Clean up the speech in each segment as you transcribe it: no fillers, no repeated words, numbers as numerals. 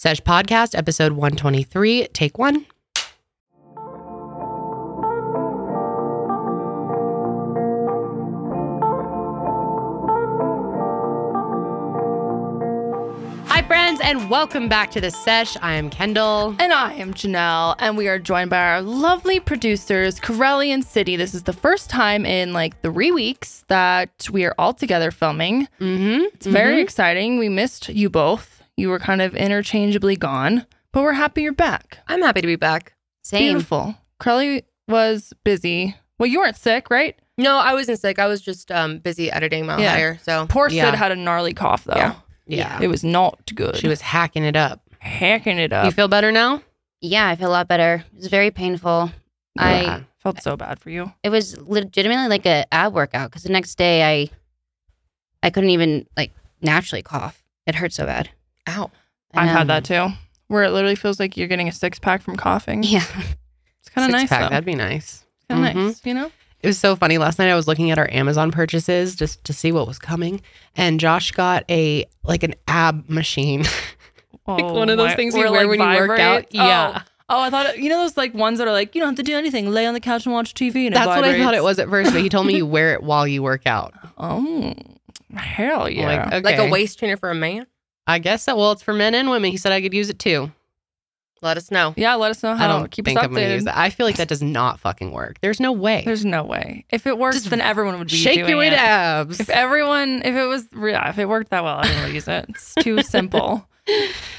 Sesh Podcast, episode 123, take one. Hi, friends, and welcome back to the Sesh. I am Kendall. And I am Janelle, and we are joined by our lovely producers, Karelly and City. This is the first time in like 3 weeks that we are all together filming. It's very exciting. We missed you both. You were kind of interchangeably gone, but we're happy you're back. I'm happy to be back. Same. Beautiful. Karelly was busy. Well, you weren't sick, right? No, I wasn't sick. I was just busy editing Mile Higher. So Poor Sid had a gnarly cough, though. Yeah. It was not good. She was hacking it up. You feel better now? yeah, I feel a lot better. It was very painful. I felt so bad for you. It was legitimately like a ab workout because the next day I couldn't even like naturally cough. It hurt so bad. Ow. I've had that too, where it literally feels like you're getting a 6-pack from coughing. Yeah. It's kind of nice, though. That'd be nice. Kind of nice, you know? It was so funny. Last night I was looking at our Amazon purchases just to see what was coming. And Josh got an ab machine. Like one of those things you wear when you work out. Yeah. Oh, I thought, you know those like ones that are like, you don't have to do anything. Lay on the couch and watch TV and That's it what I thought it vibrates. was at first, but he told me you wear it while you work out. Oh, hell yeah. Like, okay. Like a waist trainer for a man? I guess so. Well, it's for men and women. He said I could use it too. Let us know. Yeah, let us know how. I don't Keep think us I'm going to use updated. it. I feel like that does not fucking work. There's no way. There's no way. If it works, then everyone would be Shake doing your way it. to abs. If it worked that well, everyone would use it. It's too simple.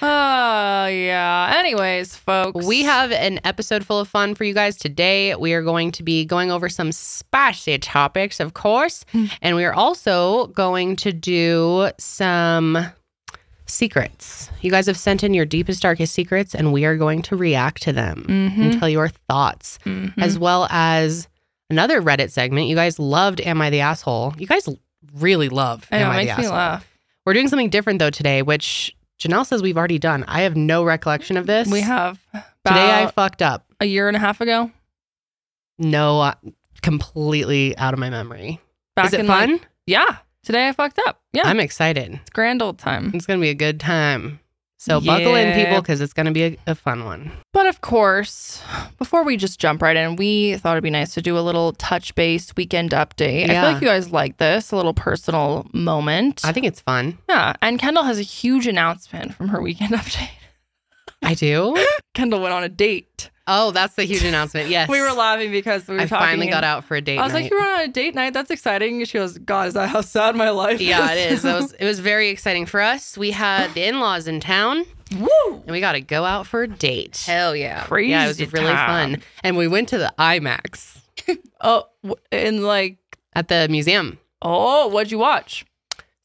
Oh, yeah. Anyways, folks. We have an episode full of fun for you guys today. We are going to be going over some spicy topics, of course. And we are also going to do some secrets. You guys have sent in your deepest, darkest secrets, and we are going to react to them and tell your thoughts, as well as another Reddit segment. You guys loved Am I the Asshole? You guys really love Am I the makes me Asshole? laugh. We're doing something different, though, today, which Janelle says we've already done. I have no recollection of this. We have. Today I fucked up. A year and a half ago. No, completely out of my memory. Back Is it in, fun? like- yeah. Today I fucked up. Yeah. I'm excited. It's grand old time. It's going to be a good time. So buckle in, Yeah. people, because it's going to be a fun one. But of course, before we just jump right in, we thought it'd be nice to do a little touch base weekend update. I Yeah. feel like you guys like this, a little personal moment. I think it's fun. Yeah. And Kendall has a huge announcement from her weekend update. I do? Kendall went on a date. Oh, that's the huge announcement. Yes. We were laughing because we were I talking. finally got out for a date I was night. like, you were on a date night? That's exciting. She goes, God, is that how sad my life is? Yeah, it is. It was very exciting for us. We had the in-laws in town. Woo! And we got to go out for a date. Hell yeah. Crazy. Yeah, it was really time. fun. And we went to the IMAX Oh, and like, at the museum. oh, what'd you watch?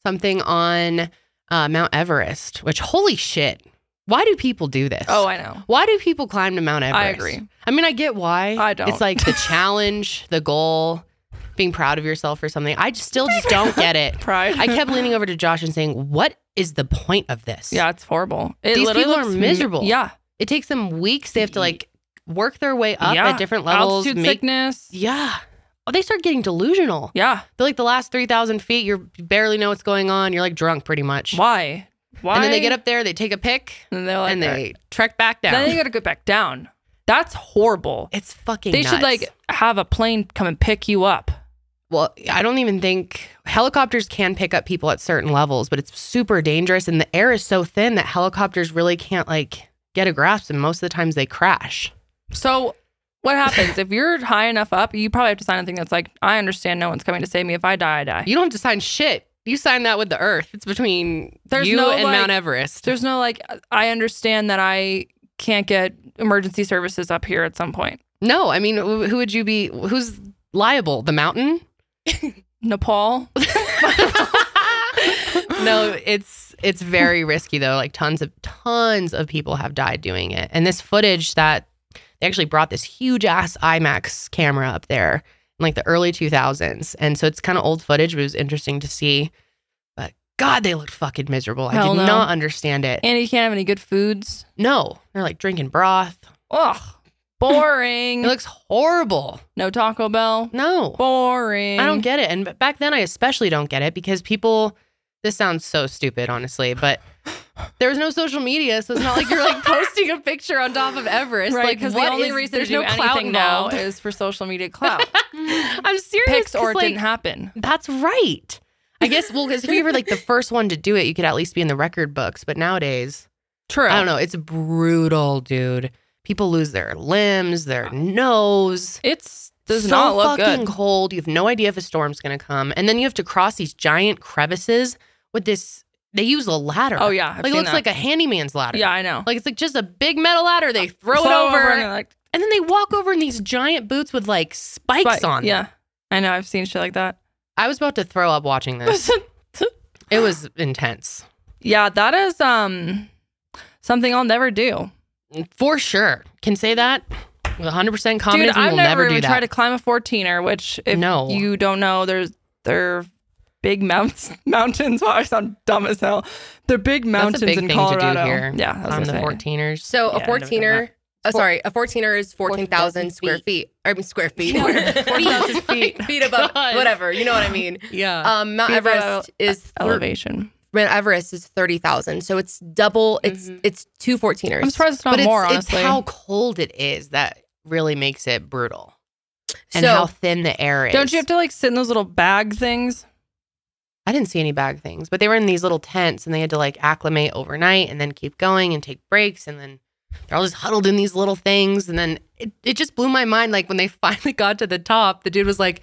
Something on Mount Everest, which, holy shit. Why do people do this? Oh, I know. Why do people climb to Mount Everest? I agree. I mean, I get why. I don't. It's like the challenge, the goal, being proud of yourself or something. I just don't get it. Pride. I kept leaning over to Josh and saying, what is the point of this? Yeah, it's horrible. It These literally people are looks miserable. Yeah. It takes them weeks. They have to like work their way up Yeah. at different levels. Altitude sickness. Yeah. Oh, they start getting delusional. Yeah. They're like the last 3,000 feet, you barely know what's going on. You're like drunk pretty much. Why? And then they get up there, they take a pic, and they're like, and they trek back down. Then they gotta go back down. That's horrible. It's fucking They nuts. should like have a plane come and pick you up. Well, I don't even think helicopters can pick up people at certain levels, but it's super dangerous. And the air is so thin that helicopters really can't like get a grasp. And most of the times they crash. So what happens if you're high enough up? You probably have to sign a thing that's like, I understand no one's coming to save me. If I die, I die. You don't have to sign shit. You sign that with the earth. It's between There's you no, and like- Mount Everest. There's no like, I understand that I can't get emergency services up here at some point. No, I mean, who would you be? Who's liable? The mountain? Nepal. No, it's very risky though. Like tons of people have died doing it. And this footage that they actually brought this huge ass IMAX camera up there in like the early 2000s. And so it's kind of old footage, but it was interesting to see. But God, they looked fucking miserable. I Hell did no. not understand it. And you can't have any good foods. No, they're like drinking broth. Ugh. Boring. It looks horrible. No Taco Bell. No. Boring. I don't get it. And back then I especially don't get it because people, this sounds so stupid, honestly, but there was no social media, so it's not like you're like posting a picture on top of Everest. Right, like, because the only reason there's to do no clout anything now involved. is for social media clout. I'm serious. Pics or it like, didn't happen. That's right. I guess, well, because if you were like the first one to do it, you could at least be in the record books. But nowadays, True. I don't know. It's brutal, dude. People lose their limbs, their nose. Does so not look fucking good. cold. You have no idea if a storm's going to come. And then you have to cross these giant crevices with this. They use a ladder. Oh, yeah. I've Like, it seen looks that. like a handyman's ladder. Yeah, I know. Like, it's like just a big metal ladder. They throw it Flow over. and you're like, And then they walk over in these giant boots with like spikes on them. Yeah, I know. I've seen shit like that. I was about to throw up watching this. It was intense. Yeah, that is something I'll never do. For sure. Can say that with 100% confidence. Dude, We I've will never never do even that. tried to climb a 14er, which if No. you don't know, they're big mountains. Wow, I sound dumb as hell. They're big mountains That's a big in thing Colorado. to do here. Yeah, I was on the gonna say. 14ers. So Yeah, a I've never done 14er, that. a 14er is 14,000 square feet. I mean, square feet. 14,000 feet. Feet above, God. whatever. You know what I mean? Yeah. Mount Feet above Everest is elevation. Mount Everest is 30,000. So it's double. It's two 14ers. I'm surprised it's not But more, it's honestly. how cold it is that really makes it brutal. And So- how thin the air is. Don't you have to like sit in those little bag things? I didn't see any bag things, but they were in these little tents and they had to like acclimate overnight and then keep going and take breaks. And then they're all just huddled in these little things. And then it just blew my mind. Like when they finally got to the top, the dude was like,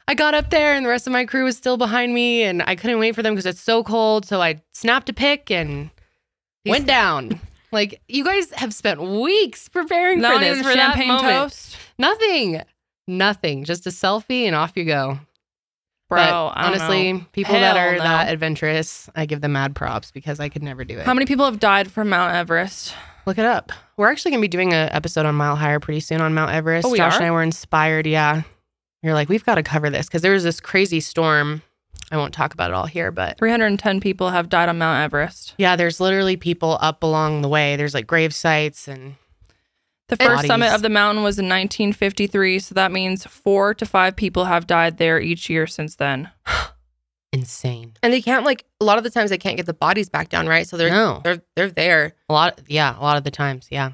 I got up there and the rest of my crew was still behind me and I couldn't wait for them because it's so cold. So I snapped a pic and went down. Like, you guys have spent weeks preparing Not for this, even for that champagne moment. toast? Nothing. Just a selfie and off you go. Bro, But I don't honestly, know. people that Hell are no. that adventurous, I give them mad props because I could never do it. How many people have died from Mount Everest? Look it up. We're actually going to be doing an episode on Mile Higher pretty soon on Mount Everest. Oh, we Josh are? and I were inspired. Yeah. You're like, we've got to cover this because there was this crazy storm. I won't talk about it all here, but 310 people have died on Mount Everest. yeah, there's literally people up along the way. There's like grave sites and The first bodies. summit of the mountain was in 1953, so that means 4 to 5 people have died there each year since then. insane. And they can't a lot of the times they can't get the bodies back down, right? So No. they're there. A lot of the times. Yeah.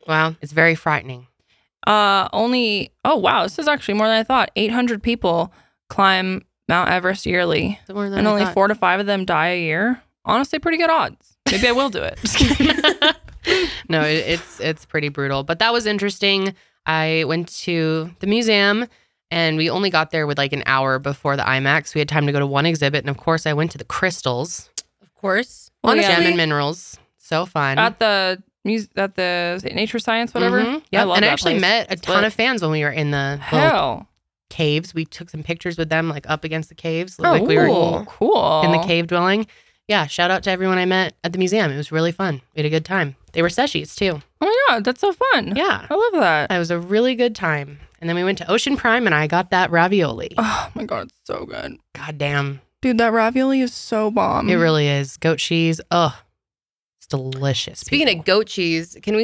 Wow. It's very frightening. Oh wow, this is actually more than I thought. 800 people climb Mount Everest yearly, It's more than and I only thought. 4 to 5 of them die a year. Honestly, pretty good odds. Maybe I will do it. Just kidding. No, it's pretty brutal. But that was interesting. I went to the museum and we only got there with like an hour before the IMAX. We had time to go to one exhibit. And of course, I went to the crystals, Of course. Honestly, gem and minerals. So fun. at the Nature Science, whatever. Mhm. I Yep. love And I that actually place. met a It's ton lit. of fans when we were in the little Hell. caves. We took some pictures with them, like up against the caves. Looked Oh, like we were Cool. in the cave dwelling. Yeah, shout out to everyone I met at the museum. It was really fun. We had a good time. They were Seshies too. Oh my god, that's so fun. Yeah. I love that. It was a really good time. And then we went to Ocean Prime and I got that ravioli. Oh my god, it's so good. God damn. Dude, that ravioli is so bomb. It really is. Goat cheese. Ugh. It's delicious. Speaking of goat cheese, can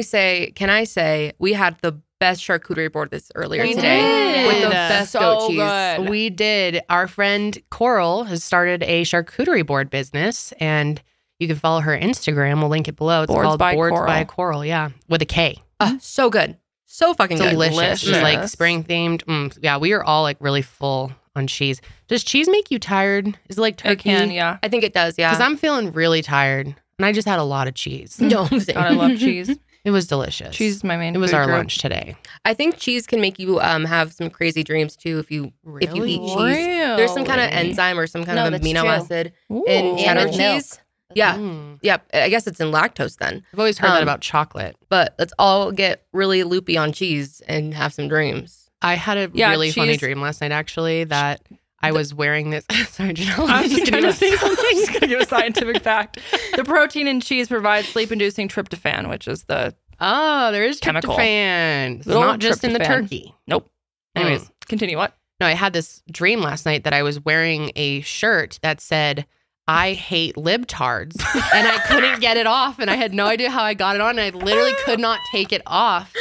I say we had the best charcuterie board earlier We today did. with the best So goat cheese. good. We did. Our friend Coral has started a charcuterie board business and you can follow her Instagram. We'll link it below. It's Boards called by Boards Coral. by Coral. Yeah. With a K. So good. So fucking good. Delicious. It was like Delicious. spring themed. Yeah. We are all like really full on cheese. Does cheese make you tired? Is it like turkey? It can, yeah. I think it does, yeah. Because I'm feeling really tired and I just had a lot of cheese. No, God, I love cheese. It was delicious. Cheese is my main It was food our group. lunch today. I think cheese can make you have some crazy dreams too if you Really? eat cheese. There's some kind of Really? enzyme or some kind No, of that's amino true. acid Ooh. in cheddar And with milk. cheese. Yeah. Mm. Yep. I guess it's in lactose then. I've always heard that Um, about chocolate. But let's all get really loopy on cheese and have some dreams. I had a Yeah, really funny cheese- dream last night, actually, that I was wearing this. Sorry, Janelle. I was just going to say something. something. Just going to give a scientific fact. The protein in cheese provides sleep-inducing tryptophan, which is the Oh, there is Chemical. tryptophan. It's Little not just in the tryptophan. turkey. nope. Anyways, Mm. continue. What? No, I had this dream last night that I was wearing a shirt that said, I hate libtards. And I couldn't get it off. And I had no idea how I got it on. And I literally could not take it off.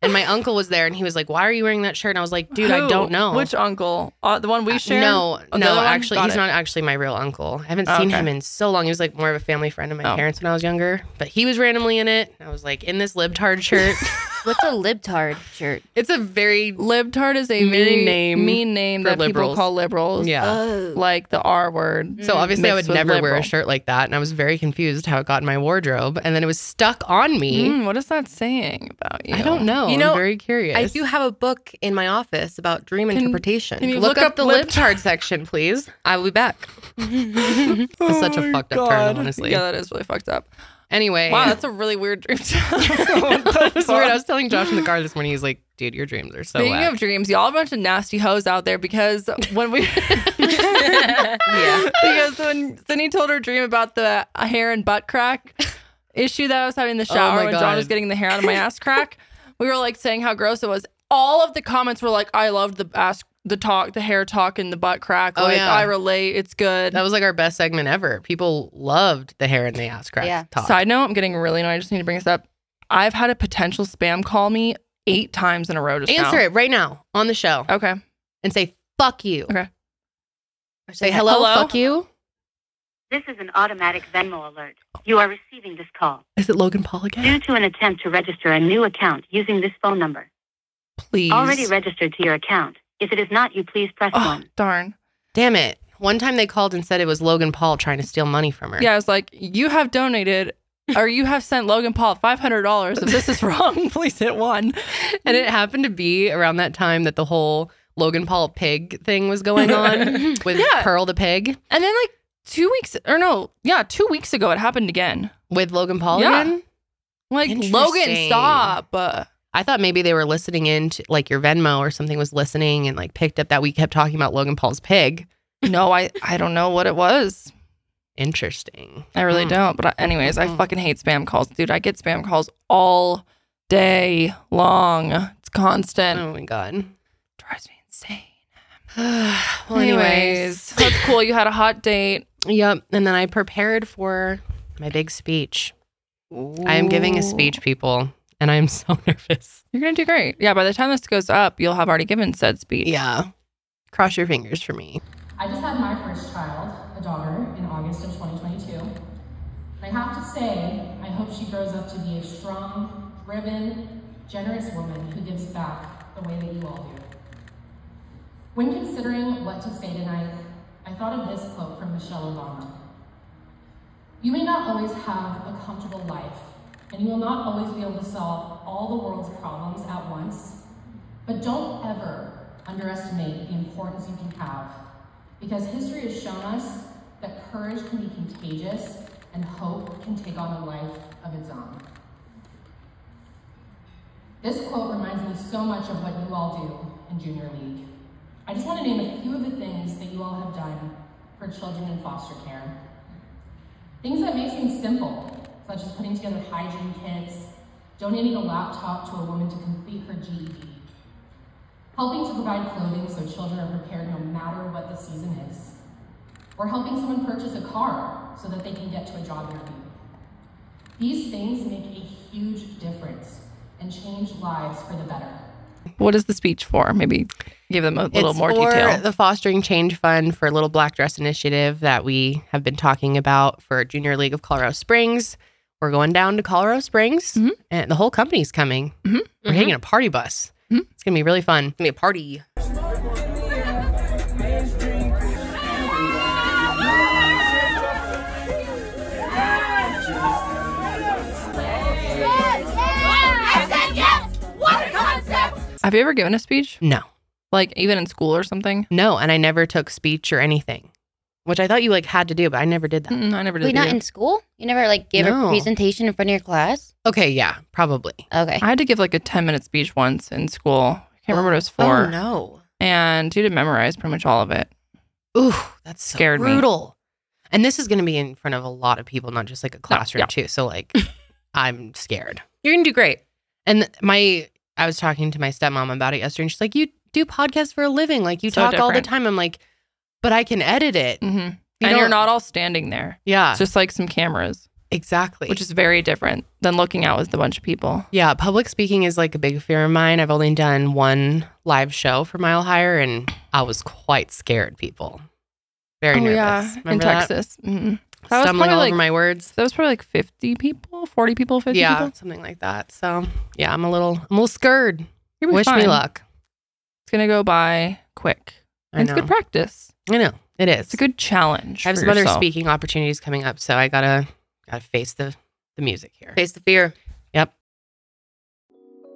And my uncle was there and he was like, why are you wearing that shirt? And I was like, dude, I don't know. Which uncle? The one we share? No, Oh, the other one? actually, Got he's it. not actually my real uncle. I haven't seen him in so long. He was like more of a family friend of my parents when I was younger. But he was randomly in it. I was like in this libtard shirt. What's a libtard shirt? It's a very Libtard is a mean name for that people liberals. call liberals. Yeah. Like the R word. So obviously I would mixed with never wear a liberal. shirt like that. And I was very confused how it got in my wardrobe. And then it was stuck on me. What is that saying about you? I don't know. You know, I'm very curious. I do have a book in my office about dream interpretation. can you Look up the libtard? libtard section, please. I will be back. That's such a fucked up term, honestly. Yeah, that is really fucked up. Anyway. Wow, that's a really weird dream. That was weird. I was telling Josh in the car this morning, he's like, dude, your dreams are so Speaking whack. of dreams, y'all are a bunch of nasty hoes out there because when we because when Sydney told her dream about the hair and butt crack issue that I was having in the shower my when John God. was getting the hair out of my ass crack, we were like saying how gross it was. All of the comments were like, I loved the hair talk and the butt crack. Oh, Like, yeah. I relate. It's good. That was like our best segment ever. People loved the hair and the ass crack Yeah. talk. Side note, I'm getting really annoyed. I just need to bring this up. I've had a potential spam call me 8 times in a row just Answer now. it right now on the show Okay. and say, fuck you. Okay. Or say, hello, Hello? fuck you. This is an automatic Venmo alert. You are receiving this call. Is it Logan Paul again? Due to an attempt to register a new account using this phone number. Please. Already registered to your account. If it is not you, please press Oh, 1. darn. Damn it. One time they called and said it was Logan Paul trying to steal money from her. Yeah, I was like, you have donated or you have sent Logan Paul $500. If this is wrong, please hit 1. And it happened to be around that time that the whole Logan Paul pig thing was going on with Yeah. Pearl the pig. And then like 2 weeks ago, it happened again. With Logan Paul Yeah. again? Like, Interesting. Logan, stop. I thought maybe they were listening in to, like your Venmo or something was listening and like picked up that we kept talking about Logan Paul's pig. No, I don't know what it was. Interesting. I really don't. But anyways, I fucking hate spam calls. Dude, I get spam calls all day long. It's constant. Oh my God. Drives me insane. Well, anyways. That's cool. You had a hot date. Yep. And then I prepared for my big speech. I am giving a speech, people, and I am so nervous. You're going to do great. Yeah, by the time this goes up, you'll have already given said speech. Yeah. Cross your fingers for me. I just had my first child, a daughter, in August of 2022. And I have to say, I hope she grows up to be a strong, driven, generous woman who gives back the way that you all do. When considering what to say tonight, I thought of this quote from Michelle Obama. You may not always have a comfortable life, and you will not always be able to solve all the world's problems at once, but don't ever underestimate the importance you can have, because history has shown us that courage can be contagious and hope can take on a life of its own. This quote reminds me so much of what you all do in Junior League. I just want to name a few of the things that you all have done for children in foster care. Things that may seem simple, such as putting together hygiene kits, donating a laptop to a woman to complete her GED, helping to provide clothing so children are prepared no matter what the season is, or helping someone purchase a car so that they can get to a job interview. These things make a huge difference and change lives for the better. What is the speech for? Maybe give them a little more for detail. the Fostering Change Fund for Little Black Dress Initiative that we have been talking about for Junior League of Colorado Springs. We're going down to Colorado Springs, and the whole company's coming. We're taking a party bus. It's going to be really fun. It's gonna be a party. Have you ever given a speech? No. Like even in school or something? No, and I never took speech or anything, which I thought you like had to do, but I never did that. I never did. Wait, not either. in school? You never like gave No. a presentation in front of your class? Okay, yeah, probably. Okay. I had to give like a 10-minute speech once in school. I can't remember what it was for. Oh no. And you did memorize pretty much all of it. Ooh, that's so Scared me. brutal. And this is going to be in front of a lot of people, not just like a classroom yeah. too. So like, I'm scared. You're gonna do great. And I was talking to my stepmom about it yesterday, and she's like, "You do podcasts for a living, like you So talk all the different. time." I'm like, "But I can edit it." Mm-hmm. You And you're don't- not all standing there. Yeah, It's just like some cameras. Exactly. which is very different than looking out with a bunch of people. Yeah, public speaking is like a big fear of mine. I've only done one live show for Mile Higher, and I was quite scared, people. Very nervous. Yeah, in Remember that? Texas. Mm-hmm. Stumbling all over my words. That was probably like 50 people, 40 people, 50 Yeah, people. something like that. So yeah, I'm a little scared. You'll be Wish fine. me luck. It's going to go by quick. I It's know. good practice. I know. It is. It's a good challenge. I have for some other yourself. speaking opportunities coming up, so I gotta face the music here. Face the fear. Yep.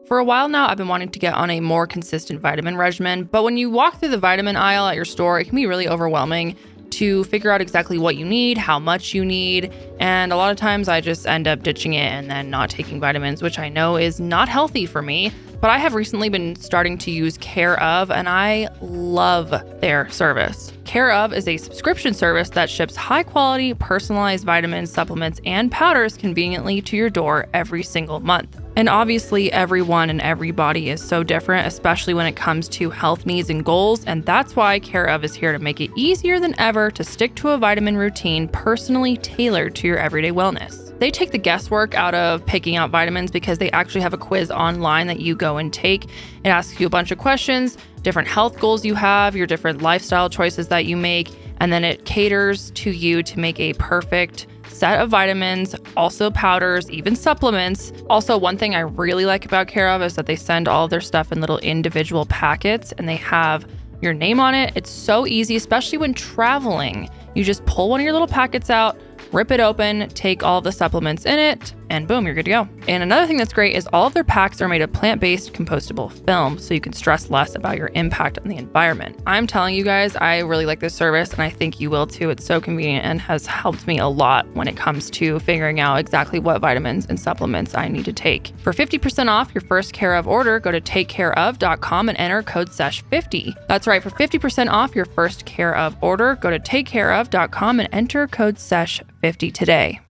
For a while now, I've been wanting to get on a more consistent vitamin regimen, but when you walk through the vitamin aisle at your store, it can be really overwhelming to figure out exactly what you need, how much you need, and a lot of times I just end up ditching it and then not taking vitamins, which I know is not healthy for me. But I have recently been starting to use Care Of, and I love their service. Care Of is a subscription service that ships high-quality, personalized vitamins, supplements, and powders conveniently to your door every single month. And obviously, everyone and every body is so different, especially when it comes to health needs and goals, and that's why Care Of is here to make it easier than ever to stick to a vitamin routine personally tailored to your everyday wellness. They take the guesswork out of picking out vitamins because they actually have a quiz online that you go and take. It asks you a bunch of questions, different health goals you have, your different lifestyle choices that you make, and then it caters to you to make a perfect set of vitamins, also powders, even supplements. Also, one thing I really like about Care Of is that they send all of their stuff in little individual packets and they have your name on it. It's so easy, especially when traveling. You just pull one of your little packets out, rip it open, take all the supplements in it, and boom, you're good to go. And another thing that's great is all of their packs are made of plant-based compostable film, so you can stress less about your impact on the environment. I'm telling you guys, I really like this service, and I think you will too. It's so convenient and has helped me a lot when it comes to figuring out exactly what vitamins and supplements I need to take. For 50% off your first Care Of order, go to takecareof.com and enter code SESH50. That's right, for 50% off your first Care Of order, go to takecareof.com and enter code SESH50 today.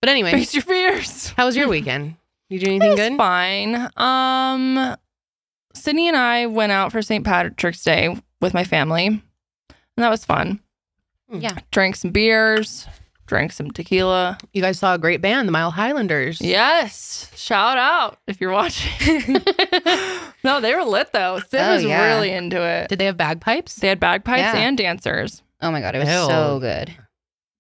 But anyway, Face your fears. how was your weekend? You do anything It's good? fine. Sydney and I went out for St. Patrick's Day with my family, and that was fun. Yeah. Drank some beers, drank some tequila. You guys saw a great band, the Mile Highlanders. Yes. Shout out if you're watching. No, they were lit though. Sid Oh, was yeah. really into it. Did they have bagpipes? They had bagpipes Yeah. and dancers. Oh my God, it was Ew. so good.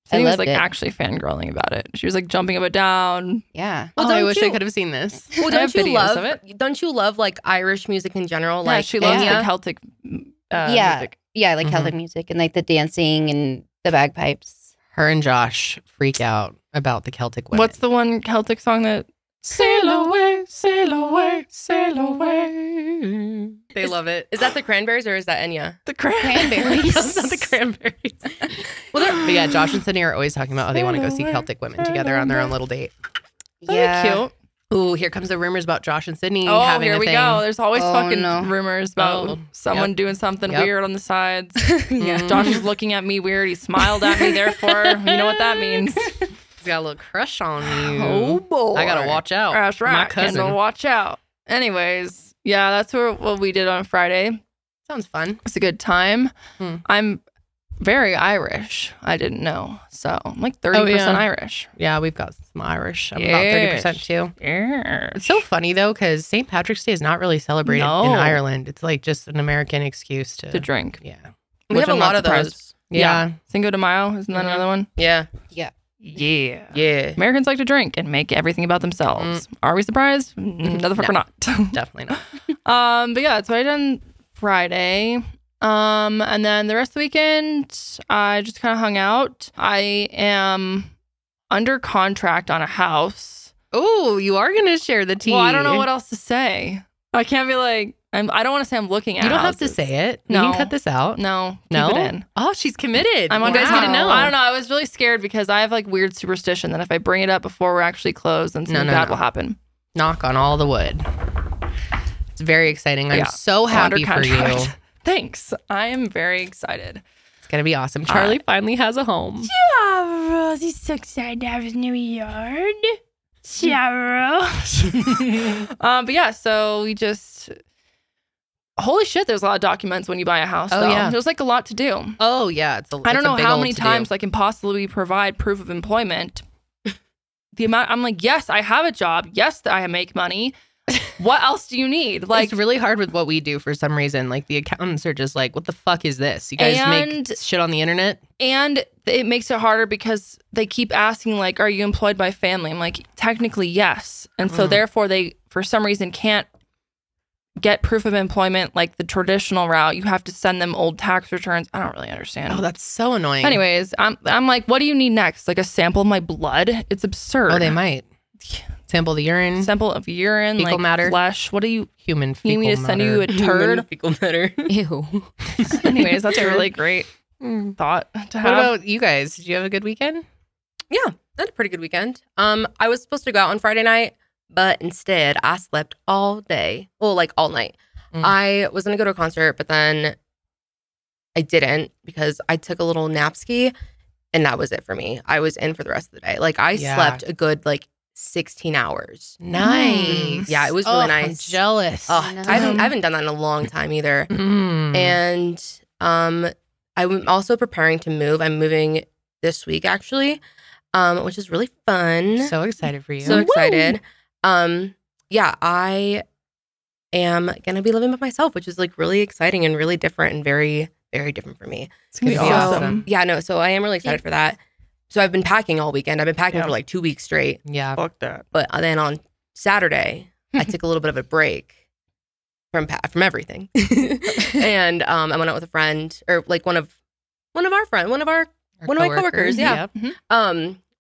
Sydney was loved like it. actually fangirling about it. She was like jumping up and down. Yeah. Well, Oh, I don't wish I you- could have seen this. Well, I have don't you videos love? of it. Don't you love like Irish music in general? Yeah, Like she loves yeah. the Celtic Yeah. music. Yeah, like Mhm. Celtic music and like the dancing and the bagpipes. Her and Josh freak out about the Celtic women. What's the one Celtic song that sail away, sail away, sail away? They love it. Is that the Cranberries or is that Enya? The cranberries. That's not the Cranberries. But yeah, Josh and Sydney are always talking about how they want to go see Celtic women together on their own little date. Yeah. Cute. Ooh, here comes the rumors about Josh and Sydney Oh, having here a we thing. go. There's always Oh, fucking no. rumors about Oh, someone yep. doing something Yep. weird on the sides. Yeah. Josh is looking at me weird. He smiled at me, therefore, you know what that means. He's got a little crush on you. Oh, boy. I gotta watch out. That's right. My cousin. Kendall, watch out. Anyways, yeah, that's what we did on Friday. Sounds fun. It's a good time. Hmm. I'm very Irish. I didn't know. So I'm like 30% yeah. Irish. Yeah, we've got some Irish. I'm Yes. about 30% too. Yeah. It's so funny though, because St. Patrick's Day is not really celebrated No. in Ireland. It's like just an American excuse To drink. Yeah. We Which have a I'm not lot of surprised. those. Yeah. Cinco de Mayo, isn't that Mhm. another one? Yeah. Yeah. Yeah. Americans like to drink and make everything about themselves. Are we surprised? No, the fuck we're not. Definitely not. But yeah, that's what I done Friday. And then the rest of the weekend, I just kind of hung out. I am under contract on a house. Oh, you are going to share the tea. Well, I don't know what else to say. I can't be like, I don't want to say I'm looking at You don't have to houses. say it. No. You can cut this out. No, keep No? it in. Oh, she's committed. I'm You on guys get to know. I don't know. I was really scared because I have like weird superstition that if I bring it up before we're actually closed, then something bad will happen. Knock on all the wood. It's very exciting. I'm Yeah. so happy Under for you. contract. Thanks. I am very excited. It's going to be awesome. Charlie finally has a home. Yeah, Rosie's so excited to have his new yard. Cheryl. But yeah, so we just holy shit, there's a lot of documents when you buy a house. Oh, though. yeah. There's like a lot to do. Oh yeah, I don't know how many times I can possibly provide proof of employment. The amount I'm like, yes, I have a job. Yes, I make money. What else do you need? Like, it's really hard with what we do for some reason. Like the accountants are just like, what the fuck is this? You guys make shit on the internet? And it makes it harder because they keep asking, like, are you employed by family? I'm like, technically, yes. And so therefore they, for some reason, can't get proof of employment like the traditional route. You have to send them old tax returns. I don't really understand. Oh, that's so annoying. Anyways, I'm like, what do you need next? Like a sample of my blood? It's absurd. Oh, they might. Sample the urine. Sample of urine, fecal like matter. flesh. What do you... Human fecal You need to send you a turd? Fecal matter. Ew. Anyways, that's a really great thought to What have. about you guys? Did you have a good weekend? Yeah, I had a pretty good weekend. I was supposed to go out on Friday night, but instead I slept all day. Well, like all night. I was gonna go to a concert, but then I didn't because I took a little nap ski, and that was it for me. I was in for the rest of the day. Like I slept a good 16 hours. Nice. Yeah, it was really I'm nice. jealous. Oh, I haven't done that in a long time either. And I'm also preparing to move. I'm moving this week actually, which is really fun. So excited for you. So excited. Yeah, I am gonna be living by myself, which is like really exciting and really different and very, very different for me. It's gonna be awesome. Yeah, no, so I am really excited for that. So I've been packing all weekend. I've been packing for like 2 weeks straight. Yeah. Fuck that. But then on Saturday, I took a little bit of a break from everything, and I went out with a friend, or like one of my coworkers. Yeah. Yep.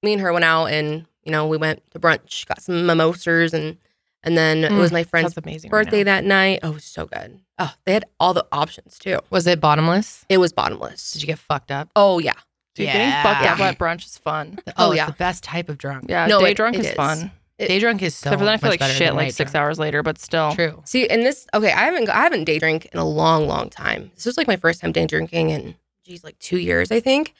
Me and her went out, and we went to brunch, got some mimosas, and then it was my friend's That's amazing. birthday that night. Oh, it was so good. Oh, they had all the options too. Was it bottomless? It was bottomless. Did you get fucked up? Oh yeah. Dude, getting fucked up at brunch is fun. Oh, yeah. It's the best type of drunk. Yeah, No, day it- drunk it is is. fun. Day drunk is so Except for then I feel much like better shit than like night 6 drunk. hours later, but still. True. See, and this I haven't day drank in a long time. This was like my first time day drinking in like 2 years, I think.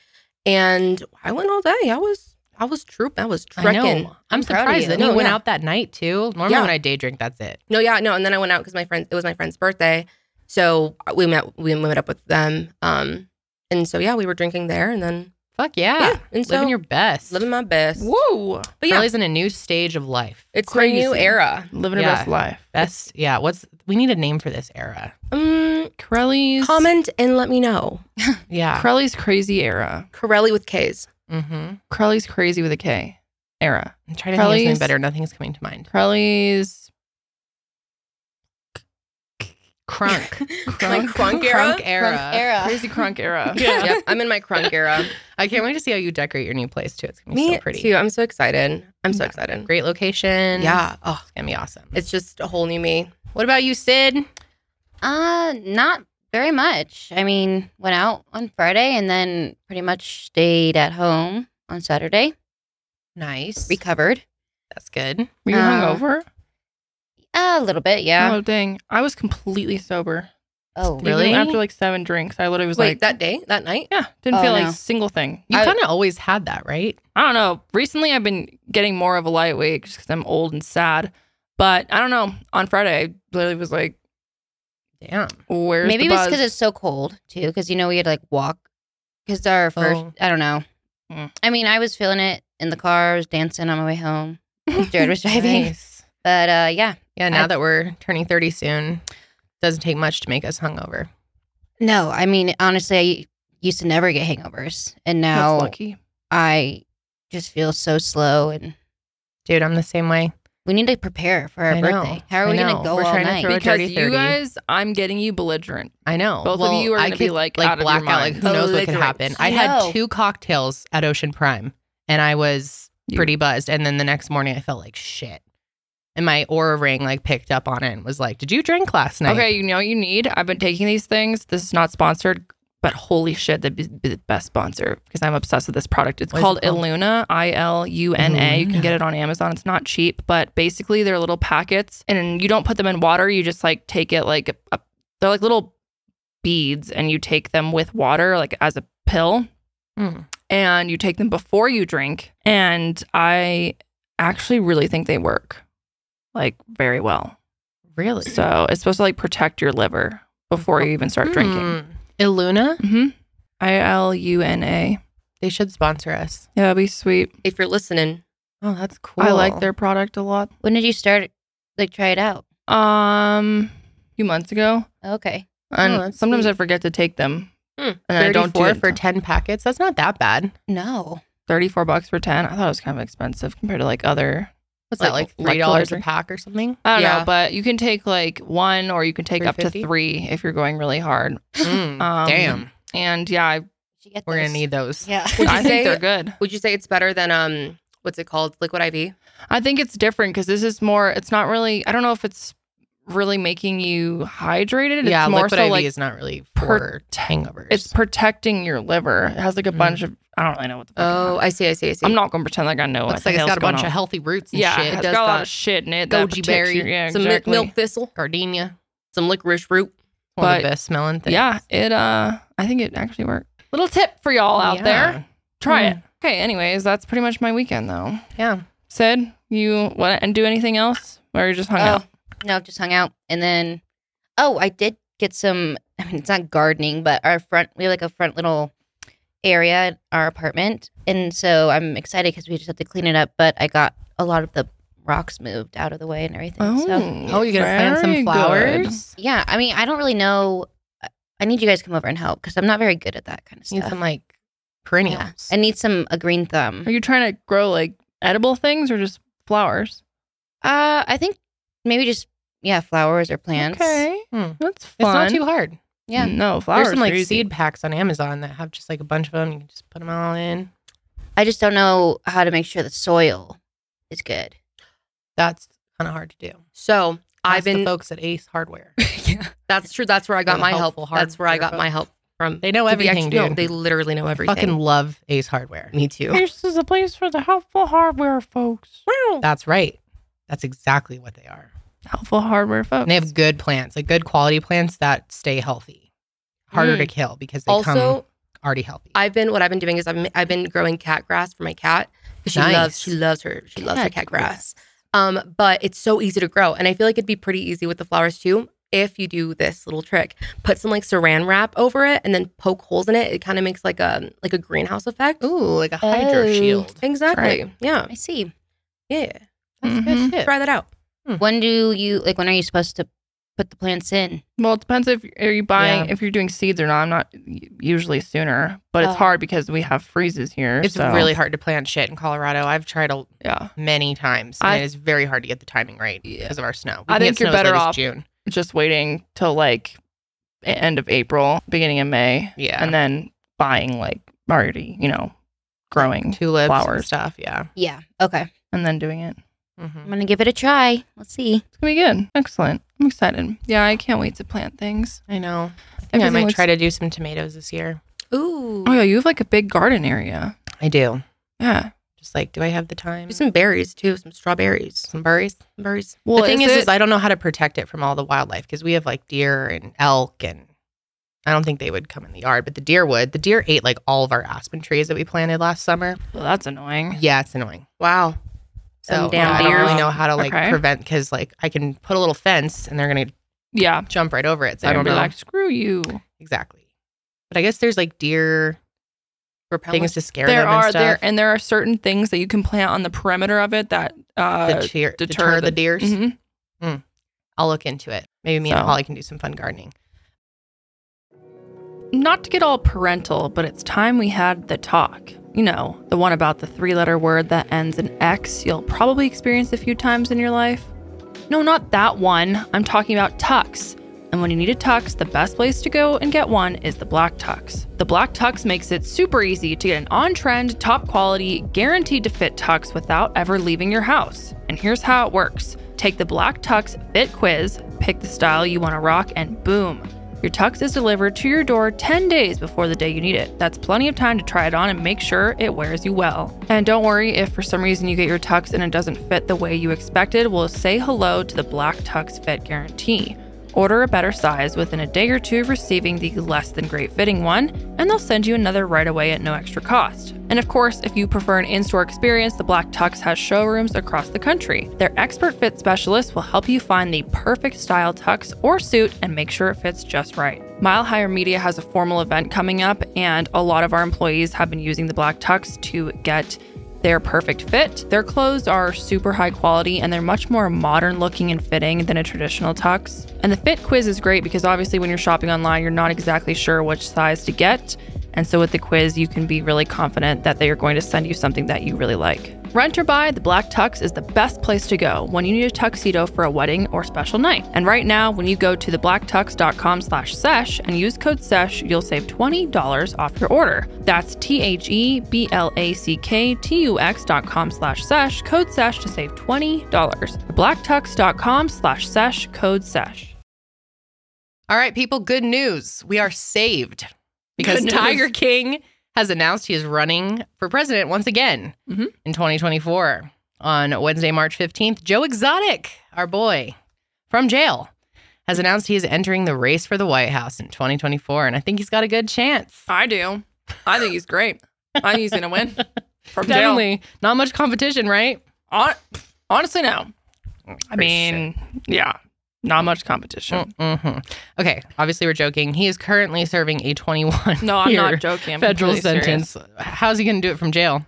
And I went all day. I was troop. I was I trekking. know. I'm proud of surprised you. that No, you went yeah. out that night too. Normally Yeah. when I day drink, that's it. No, yeah, no. And then I went out because it was my friend's birthday. So we met up with them. And so yeah, we were drinking there, and then Fuck yeah. and so Living your best. living my best. Woo! But yeah, Karelly's in a new stage of life. it's my new crazy. era. Living her Yeah. best life. Best. Yeah. We need a name for this era. Karelly's Comment and let me know. Yeah. Karelly's crazy era. Karelly with K's. Mm-hmm. Karelly's crazy with a K era. I'm trying to think of something Karelly's- better. Nothing's coming to mind. Karelly's Crunk. My crunk era. Crunk era. crazy crunk era. Yep, I'm in my crunk era. I can't wait to see how you decorate your new place too. It's gonna be Me so pretty. too. I'm so excited. I'm so excited. Great location. Yeah. Oh, It's gonna be awesome. it's just a whole new me. What about you, Sid? Not very much. I mean, went out on Friday and then pretty much stayed at home on Saturday. Nice. Recovered That's good. Were you hungover? a little bit, yeah. Oh dang! I was completely sober. Oh, Even Really? after like 7 drinks, I literally was Wait, like, that night? yeah, didn't Oh, feel like no. a single thing. You I kind of always had that, right? don't know. Recently, I've been getting more of a lightweight just because I'm old and sad. But I don't know. On Friday, I literally was like, Damn. "Where's maybe the it was buzz?" because it's so cold too. Because we had to like walk. Because our first, Oh. I don't know. Mm. I mean, I was feeling it in the car. I was dancing on my way home. Jared was driving, Nice. but yeah. Yeah. Now I- that we're turning 30 soon, doesn't take much to make us hungover. No, I mean, honestly, I used to never get hangovers, and That's now lucky. I just feel so slow. And Dude, I'm the same way. we need to prepare for our I know. birthday. How are I we know. gonna go We're all trying to night? throw a Because 30. you guys, I'm getting you belligerent. I know. Both of you are I gonna be, could, like, out of your blackout. Like, mind. who knows what could Belligerent. happen? I I had know. 2 cocktails at Ocean Prime, and I was pretty buzzed. And then the next morning, I felt like shit. And my Aura ring picked up on it and was like, "Did you drink last night?" Okay, you know what you need? I've been taking these things. This is not sponsored, but holy shit, that'd be the best sponsor because I'm obsessed with this product. It's What is called it called? Illuna, ILUNA. You can get it on Amazon. It's not cheap, but basically they're little packets and you don't put them in water. You just take it they're like little beads and you take them with water as a pill. Mm. And you take them before you drink. And I actually really think they work very well. Really? So it's supposed to protect your liver. before you even start drinking. Illuna? ILUNA. They should sponsor us. Yeah, that'd be sweet. If you're listening. Oh, that's cool. I like their product a lot. When did you start, like, try it out? A few months ago. Okay. And that's sometimes sweet. I forget to take them. And I don't do it for 10 packets. That's not that bad. No. $34 for 10. I thought it was kind of expensive compared to like other. What's that, like $3 a pack or something? I don't Yeah. know, but you can take like one or you can take up to $3.50? 3 if you're going really hard. Damn. And yeah, Did you get We're going to those? need those. Yeah. I say- think they're good. Would you say it's better than what's it called? Liquid IV? I think it's different because this is more, it's not really, I don't know if it's really making you hydrated. Yeah, It's more liquid so IV like is not really for hangovers. it's protecting your liver. It has like a bunch of, I don't really know what the fuck. Oh, I see. I'm not going to pretend like I know what Looks the like it's hell's got a going bunch on. of healthy roots and Yeah, shit. it's does got a lot got of shit in it. that goji protects berry, you. Yeah, some exactly. milk thistle, Gardenia. some licorice root. One of But- the best smelling things. Yeah, it I think it actually worked. Little tip for y'all out there. Try it. Okay, anyways, that's pretty much my weekend though. Yeah. Sid, you want to do anything else? Or you just hung out? No, just hung out. And then, I did get some, I mean, it's not gardening, but we have like a front little area at our apartment. And so I'm excited because we just have to clean it up. But I got a lot of the rocks moved out of the way and everything. So, Oh, you're going to plant some very flowers? yeah, I mean, I don't really know. I need you guys to come over and help because I'm not very good at that kind of Need stuff. some like Yeah. perennials. I need a green thumb. Are you trying to grow like edible things or just flowers? I think maybe just, flowers or plants. Okay. Hmm. That's It's fun. not too hard. Yeah. No, flowers. There's some like are easy. seed packs on Amazon that have just like a bunch of them. You can just put them all in. I just don't know how to make sure the soil is good. That's kind of hard to do. So I've Ask the been. folks at Ace Hardware. That's true. That's where I got the my help. helpful That's where I got hardware my help from. They know To be everything, actually- no, dude. they literally know everything. Fucking love Ace Hardware. Me too. This is a place for the helpful hardware folks. That's right. That's exactly what they are. Helpful hardware folks. And they have good plants, like good quality plants that stay healthy. Harder to kill because they come Also, already healthy. what I've been doing is I've been growing cat grass for my cat because Nice. she loves her cat grass. But it's so easy to grow, and I feel like it'd be pretty easy with the flowers too if you do this little trick. Put some like saran wrap over it, and then poke holes in it. It kind of makes like a greenhouse effect. Ooh, like a hydro Oh. shield. Exactly. Yeah. I see. Yeah. That's Mhm. good shit. Try that out. When are you supposed to put the plants in? Well, it depends if are you buying Yeah. if you're doing seeds or not. I'm not usually sooner, but it's Oh. hard because we have freezes here. It's so, really hard to plant shit in Colorado. I've tried yeah. many times, and it is very hard to get the timing right because of our snow. We I can think get you're snow as better late as off June. Just waiting till like end of April, beginning of May, Yeah, and then buying like already growing tulips, flowers. and stuff. Yeah, Yeah. Okay. and then doing it. Mhm. I'm gonna give it a try. Let's see. It's gonna be good. Excellent. I'm excited. Yeah, I can't wait to plant things. I know. I think I Everything might looks- try to do some tomatoes this year. Ooh. Oh yeah, you have like a big garden area. I do. Yeah. Just like, do I have the time? Do some berries too. Some strawberries. Some berries. Berries. Well, the thing is I don't know how to protect it from all the wildlife because we have like deer and elk, and I don't think they would come in the yard, but the deer would. The deer ate like all of our aspen trees that we planted last summer. well, that's annoying. Yeah, it's annoying. Wow. So Some damn I don't deers. really know how to like Okay. prevent because like I can put a little fence and they're gonna Yeah. jump right over it. So They're I don't gonna know be like, screw you. exactly. But I guess there's like deer things to scare There them are and stuff. there are certain things that you can plant on the perimeter of it that deter the deers. Mhm. I'll look into it. Maybe me and So- Holly can do some fun gardening. Not to get all parental, but it's time we had the talk. You know, the one about the 3-letter word that ends in X you'll probably experience a few times in your life. No, not that one. I'm talking about tux. And when you need a tux, the best place to go and get one is the Black Tux. The Black Tux makes it super easy to get an on-trend, top quality, guaranteed to fit tux without ever leaving your house. And here's how it works. Take the Black Tux Fit Quiz, pick the style you want to rock, and boom. Your tux is delivered to your door 10 days before the day you need it. That's plenty of time to try it on and make sure it wears you well. And don't worry if for some reason you get your tux and it doesn't fit the way you expected, we'll say hello to the Black Tux Fit Guarantee. Order a better size within a day or two of receiving the less than great fitting one, and they'll send you another right away at no extra cost. And of course, if you prefer an in-store experience, the Black Tux has showrooms across the country. Their expert fit specialists will help you find the perfect style tux or suit and make sure it fits just right. Mile Higher Media has a formal event coming up, and a lot of our employees have been using the Black Tux to get their perfect fit. Their clothes are super high quality and they're much more modern looking and fitting than a traditional tux. And the fit quiz is great because obviously when you're shopping online, you're not exactly sure which size to get. And so with the quiz, you can be really confident that they are going to send you something that you really like. Rent or buy, the Black Tux is the best place to go when you need a tuxedo for a wedding or special night. And right now, when you go to theblacktux.com/sesh and use code SESH, you'll save $20 off your order. That's THEBLACKTUX.com/sesh, code SESH to save $20. Theblacktux.com/sesh, code SESH. All right, people, good news. We are saved because Tiger King has announced he is running for president once again in 2024. On Wednesday, March 15th, Joe Exotic, our boy from jail, has announced he is entering the race for the White House in 2024. And I think he's got a good chance. I do. I think he's great. I think he's going to win from Definitely. jail. Not much competition, right? Honestly, no. I mean, yeah. Not much competition. Okay, obviously we're joking. He is currently serving a 21 No, I'm not joking. I'm federal completely sentence. serious. How's he going to do it from jail?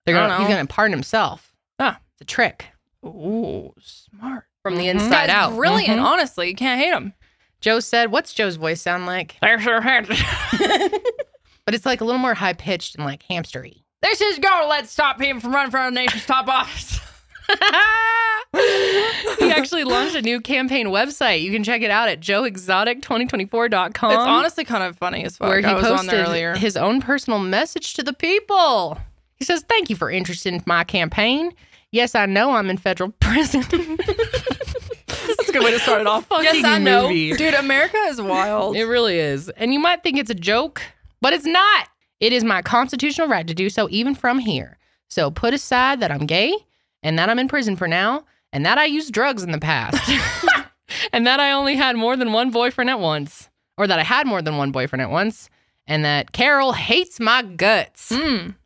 He's going to pardon himself. Ah. It's a trick. Ooh, smart. From the inside out. Brilliant, honestly. You can't hate him. Joe said, what's Joe's voice sound like? There's your head. But it's like a little more high-pitched and like hamstery. This is going to let stop him from running for the nation's top office. He actually launched a new campaign website. You can check it out at joeexotic2024.com. It's honestly kind of funny as fuck. Where he I was on there posted earlier. his own personal message to the people. He says, thank you for interest in my campaign. Yes, I know I'm in federal prison. That's a good way to start it off. Yes, I know. Dude, America is wild. It really is. And you might think it's a joke, but it's not. It is my constitutional right to do so even from here. So put aside that I'm gay and that I'm in prison for now and that I used drugs in the past and that I only had more than one boyfriend at once, or that I had more than one boyfriend at once, and that Carol hates my guts.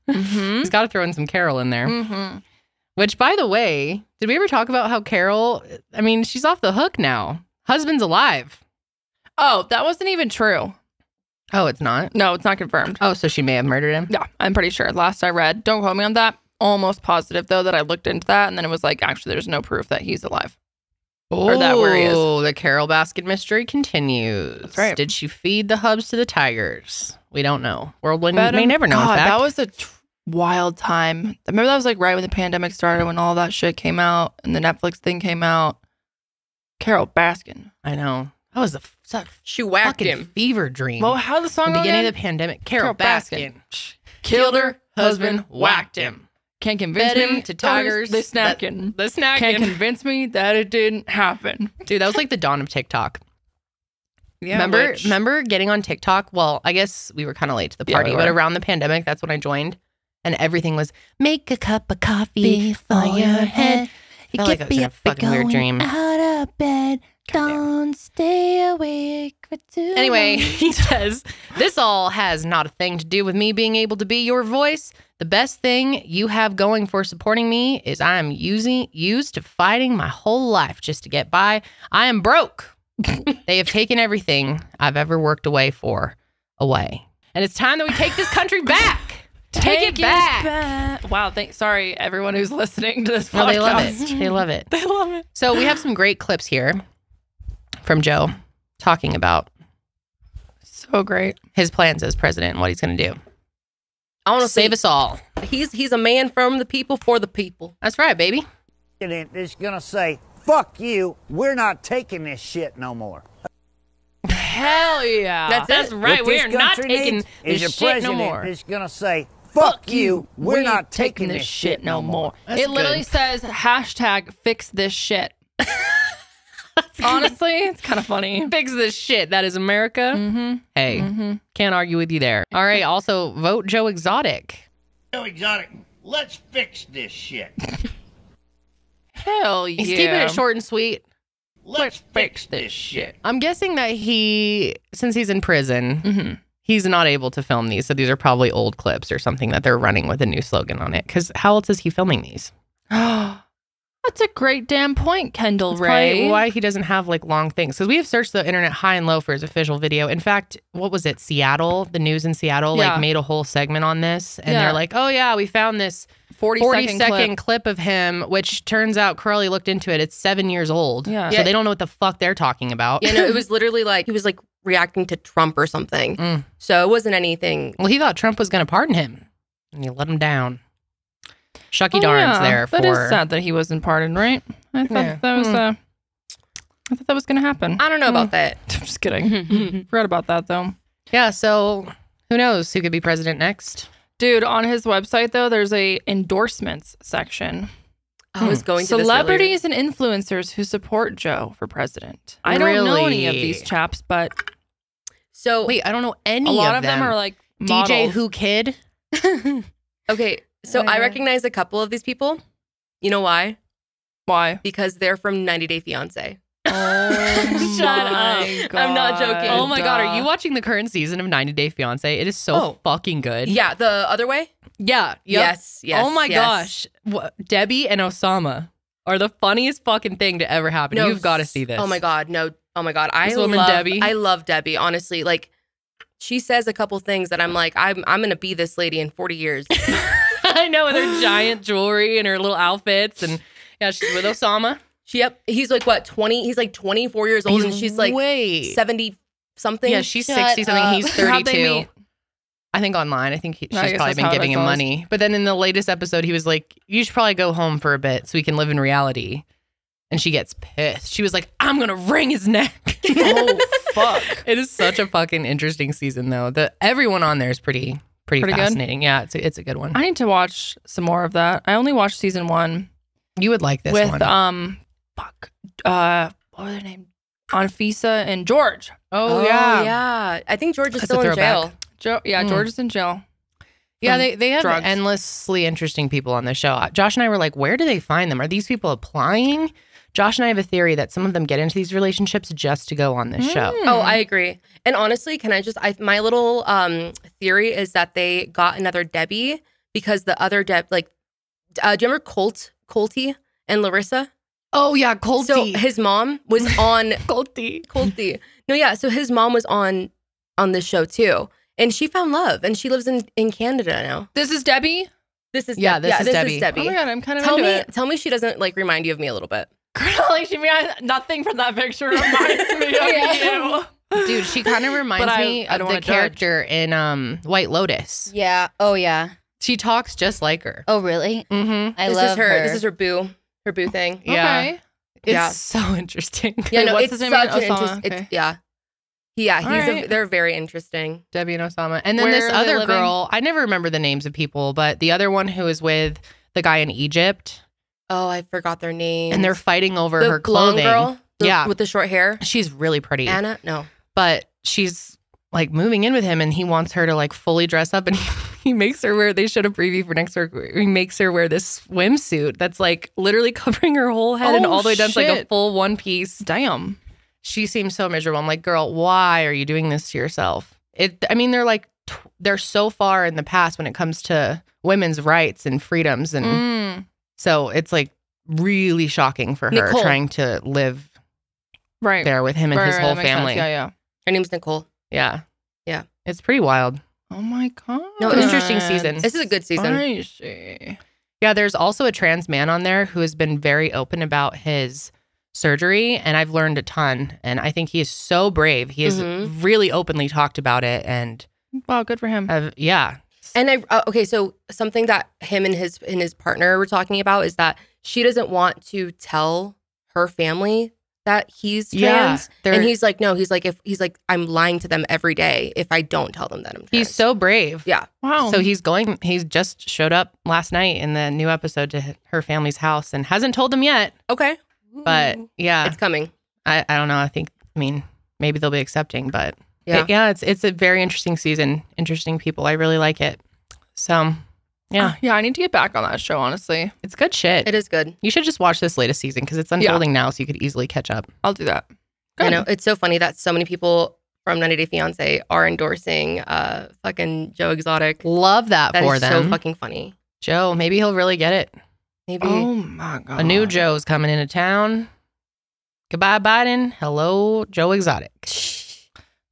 He's got to throw in some Carol in there. Which, by the way, did we ever talk about how Carol, I mean, she's off the hook now. Husband's alive. Oh, that wasn't even true. Oh, it's not? No, it's not confirmed. Oh, so she may have murdered him? Yeah, I'm pretty sure. Last I read. Don't quote me on that. Almost positive, though, that I looked into that, and then it was like, actually, there's no proof that he's alive. Or that where he is. Oh, the Carol Baskin mystery continues. That's right. Did she feed the hubs to the tigers? We don't know. World may never know. God, in fact. that was a wild time. Remember that was like right when the pandemic started, when all that shit came out and the Netflix thing came out. Carol Baskin. I know. That was She whacked fucking him. fever dream. Well, how the song the beginning again? of the pandemic. Carol Baskin. Baskin. Killed her husband, whacked him. Can't convince Fed him me to tigers. They snacking. The snacking. Can't convince me that it didn't happen. Dude, that was like the dawn of TikTok. Yeah, Remember getting on TikTok? Well, I guess we were kind of late to the party, we but were. around the pandemic, that's when I joined. And everything was, make a cup of coffee for your head. I felt like I was in a fucking weird dream. Out of bed, don't stay awake for too Anyway, long. he says, this all has not a thing to do with me being able to be your voice. The best thing you have going for supporting me is I am used to fighting my whole life just to get by. I am broke. They have taken everything I've ever worked away. And it's time that we take this country back. Take it back. Wow, sorry everyone who's listening to this podcast. No, they love it. They love it. They love it. So we have some great clips here from Joe talking about So great. his plans as president and what he's going to do. I want to Save us all. He's a man from the people for the people. That's right, baby. Is gonna say, fuck you, we're not taking this shit no more. Hell yeah. That's right. What We this are not country taking needs is this your shit no president more. is gonna say, fuck you, we're not taking this shit no more. That's It literally good. says hashtag fix this shit. Honestly, it's kind of funny. Fix this shit. That is America. Hey, can't argue with you there. All right. Also, vote Joe Exotic. Joe Exotic, let's fix this shit. Hell yeah. He's keeping it short and sweet. Let's fix this shit. I'm guessing that since he's in prison, he's not able to film these. So these are probably old clips or something that they're running with a new slogan on it. Because how else is he filming these? That's a great damn point, Kendall That's Rae. probably why he doesn't have like long things. Because we have searched the internet high and low for his official video. In fact, what was it? Seattle, the news in Seattle, like made a whole segment on this. And they're like, oh yeah, we found this 40-second clip of him, which turns out Karelly looked into it. It's 7 years old. Yeah. So they don't know what the fuck they're talking about. Yeah, no, it was literally like he was like reacting to Trump or something. So it wasn't anything. Well, he thought Trump was going to pardon him. And he let him down. Shucky Darn's there for... That is sad that he wasn't pardoned, right? I thought that was I thought that was going to happen. I don't know about that. I'm just kidding. Forgot about that, though. Yeah, so who knows who could be president next? Dude, on his website, though, there's a endorsements section. I was going to Celebrities and influencers who support Joe for president. I don't know any of these chaps, but... So... Wait, I don't know any of them. A lot of them are like models. DJ Who Kid? Okay, so I recognize a couple of these people. You know why? Why? Because they're from 90 Day Fiancé. Oh, shut up. God. I'm not joking. Oh my God, are you watching the current season of 90 Day Fiancé? It is so fucking good. Yeah, the other way? Yeah. Yes. Oh my gosh. Debbie and Osama are the funniest fucking thing to ever happen. No, You've got to see this. Oh my God, no. Oh my God. Debbie. I love Debbie, honestly. Like, she says a couple things that I'm like, I'm going to be this lady in 40 years. I know, with her giant jewelry and her little outfits. And yeah, she's with Osama. He's like, what, 20? He's like 24 years old and she's like 70 something. Yeah, she's 60 something. He's 32. I think online. I think she's probably been giving him money. But then in the latest episode, he was like, you should probably go home for a bit so we can live in reality. And she gets pissed. She was like, I'm going to wring his neck. Oh, fuck. It is such a fucking interesting season, though. Everyone on there is pretty fascinating. Good? Yeah, it's a good one. I need to watch some more of that. I only watched season 1. You would like this with, one. What were their name? Anfisa and George. Oh yeah. Yeah. I think George is still in jail. George is in jail. Yeah, they have drugs. endlessly interesting people on the show. Josh and I were like, where do they find them? Are these people applying? Josh and I have a theory that some of them get into these relationships just to go on this show. Oh, I agree. And honestly, can I just, my little theory is that they got another Debbie because the other do you remember Colty and Larissa? Oh yeah, Colty. So his mom was on Colty. No, yeah. So his mom was on this show too. And she found love and she lives in Canada now. This is Debbie? This is Debbie. Oh my God, I'm kind of into it. Tell me she doesn't like remind you of me a little bit. Like nothing from that picture reminds me of you. Dude, she kind of reminds me of the character in White Lotus. Yeah. Oh yeah. She talks just like her. Oh really? Mm-hmm. I love her. This is her boo thing. Yeah. Okay. It's so interesting. Yeah, no, what's it's his name? such an Osama, interesting. okay. Yeah, they're very interesting. Debbie and Osama. And then Where this are they other living? girl, I never remember the names of people, but the other one who is with the guy in Egypt. Oh, I forgot their names. And they're fighting over the her clothing. Blonde girl, yeah. with the short hair. She's really pretty. Anna? No. But she's like moving in with him and he wants her to like fully dress up and he makes her wear, they showed a preview for next week, he makes her wear this swimsuit that's like literally covering her whole head and all the way down to like a full one piece. Damn. She seems so miserable. I'm like, girl, why are you doing this to yourself? They're like, they're so far in the past when it comes to women's rights and freedoms. And so it's like really shocking for her trying to live there with him and his whole family. Yeah. Her name's Nicole. Yeah. Yeah. It's pretty wild. Oh my God. No, interesting season. This is a good season. I see. Yeah, there's also a trans man on there who has been very open about his surgery, and I've learned a ton. And I think he is so brave. He has really openly talked about it, and wow, good for him. Yeah. And okay, so something that him and his partner were talking about is that she doesn't want to tell her family that he's trans. And he's like, no, he's like, I'm lying to them every day if I don't tell them that I'm trans. He's so brave. Yeah. Wow. So he's just showed up last night in the new episode to her family's house and hasn't told them yet. Okay. But yeah. It's coming. I don't know. Maybe they'll be accepting, but it's a very interesting season. Interesting people. I really like it. So Yeah. Yeah, I need to get back on that show, honestly. It's good shit. It is good. You should just watch this latest season because it's unfolding now, so you could easily catch up. I'll do that. I know. It's so funny that so many people from 90 Day Fiancé are endorsing fucking Joe Exotic. Love that for That is them. so fucking funny. Joe, maybe he'll really get it. Maybe. Oh my God. A new Joe's coming into town. Goodbye, Biden. Hello, Joe Exotic.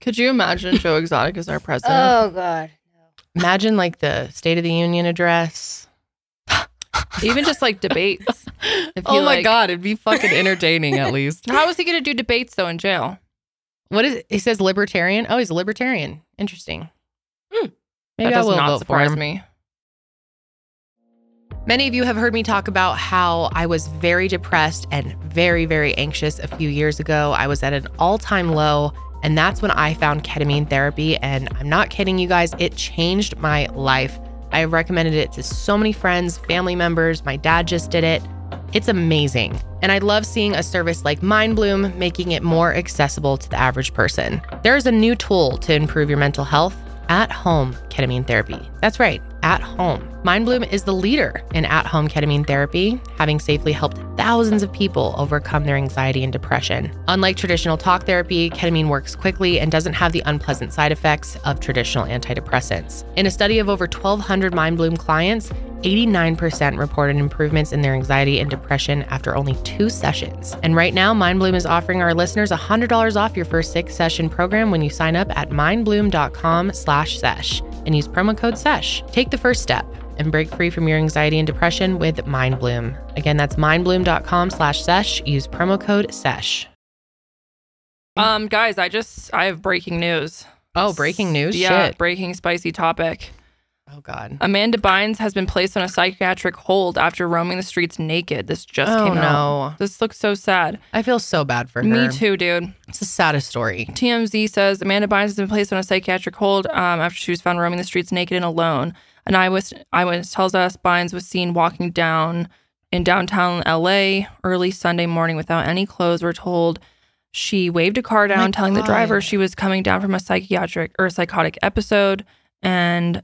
Could you imagine Joe Exotic as our president? Oh God. Imagine like the State of the Union address. Even just like debates. If Oh you, my like- God, it'd be fucking entertaining at least. How is he going to do debates though in jail? What is it? He says libertarian. Oh, he's a libertarian. Interesting. Maybe That I does will not vote for surprise him. me. Many of you have heard me talk about how I was very depressed and very, very anxious a few years ago. I was at an all-time low, and that's when I found ketamine therapy. And I'm not kidding you guys, it changed my life. I have recommended it to so many friends, family members. My dad just did it. It's amazing. And I love seeing a service like MindBloom making it more accessible to the average person. There is a new tool to improve your mental health: at-home ketamine therapy. That's right, at home. MindBloom is the leader in at-home ketamine therapy, having safely helped thousands of people overcome their anxiety and depression. Unlike traditional talk therapy, ketamine works quickly and doesn't have the unpleasant side effects of traditional antidepressants. In a study of over 1,200 MindBloom clients, 89% reported improvements in their anxiety and depression after only 2 sessions. And right now, MindBloom is offering our listeners $100 off your first 6-session program when you sign up at mindbloom.com/sesh and use promo code SESH. Take the first step and break free from your anxiety and depression with MindBloom. Again, that's mindbloom.com/sesh. Use promo code SESH. Guys, I have breaking news. Oh, breaking news? Yeah, Shit. breaking spicy topic. Oh, God. Amanda Bynes has been placed on a psychiatric hold after roaming the streets naked. This just came out. No. This looks so sad. I feel so bad for her. Me too, dude. It's the saddest story. TMZ says Amanda Bynes has been placed on a psychiatric hold after she was found roaming the streets naked and alone. An eyewitness tells us Bynes was seen walking down in downtown LA early Sunday morning without any clothes. We're told she waved a car down, telling the driver she was coming down from a psychotic episode, and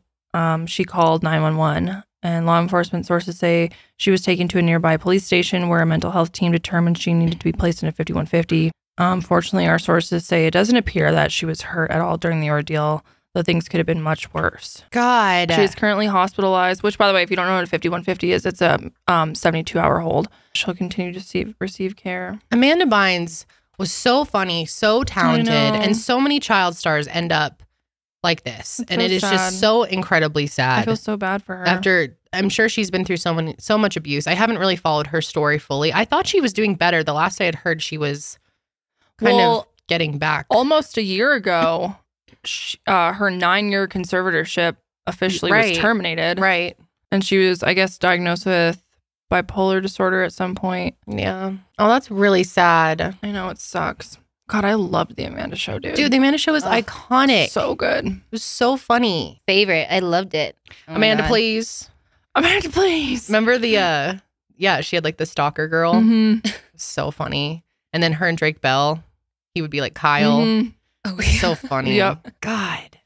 she called 911. And law enforcement sources say she was taken to a nearby police station where a mental health team determined she needed to be placed in a 5150. Fortunately, our sources say it doesn't appear that she was hurt at all during the ordeal, though things could have been much worse. God. She is currently hospitalized, which, by the way, if you don't know what a 5150 is, it's a 72-hour hold. She'll continue to receive care. Amanda Bynes was so funny, so talented, know. and so many child stars end up like this. It's and so it is sad. just so incredibly sad. I feel so bad for her. After, I'm sure she's been through so much abuse. I haven't really followed her story fully. I thought she was doing better. The last I had heard, she was kind of getting back. Almost a year ago, her 9-year conservatorship officially was terminated. Right. And she was, I guess, diagnosed with bipolar disorder at some point. Yeah. Oh, that's really sad. I know, it sucks. God, I loved the Amanda Show, dude. Dude, the Amanda Show was iconic. So good. It was so funny. Favorite. I loved it. Oh my Amanda, God. please. Amanda, please. Remember the, yeah, she had like the stalker girl. Mm-hmm. So funny. And then her and Drake Bell, he would be like Kyle. Mm-hmm. Oh, So funny. Yep. God.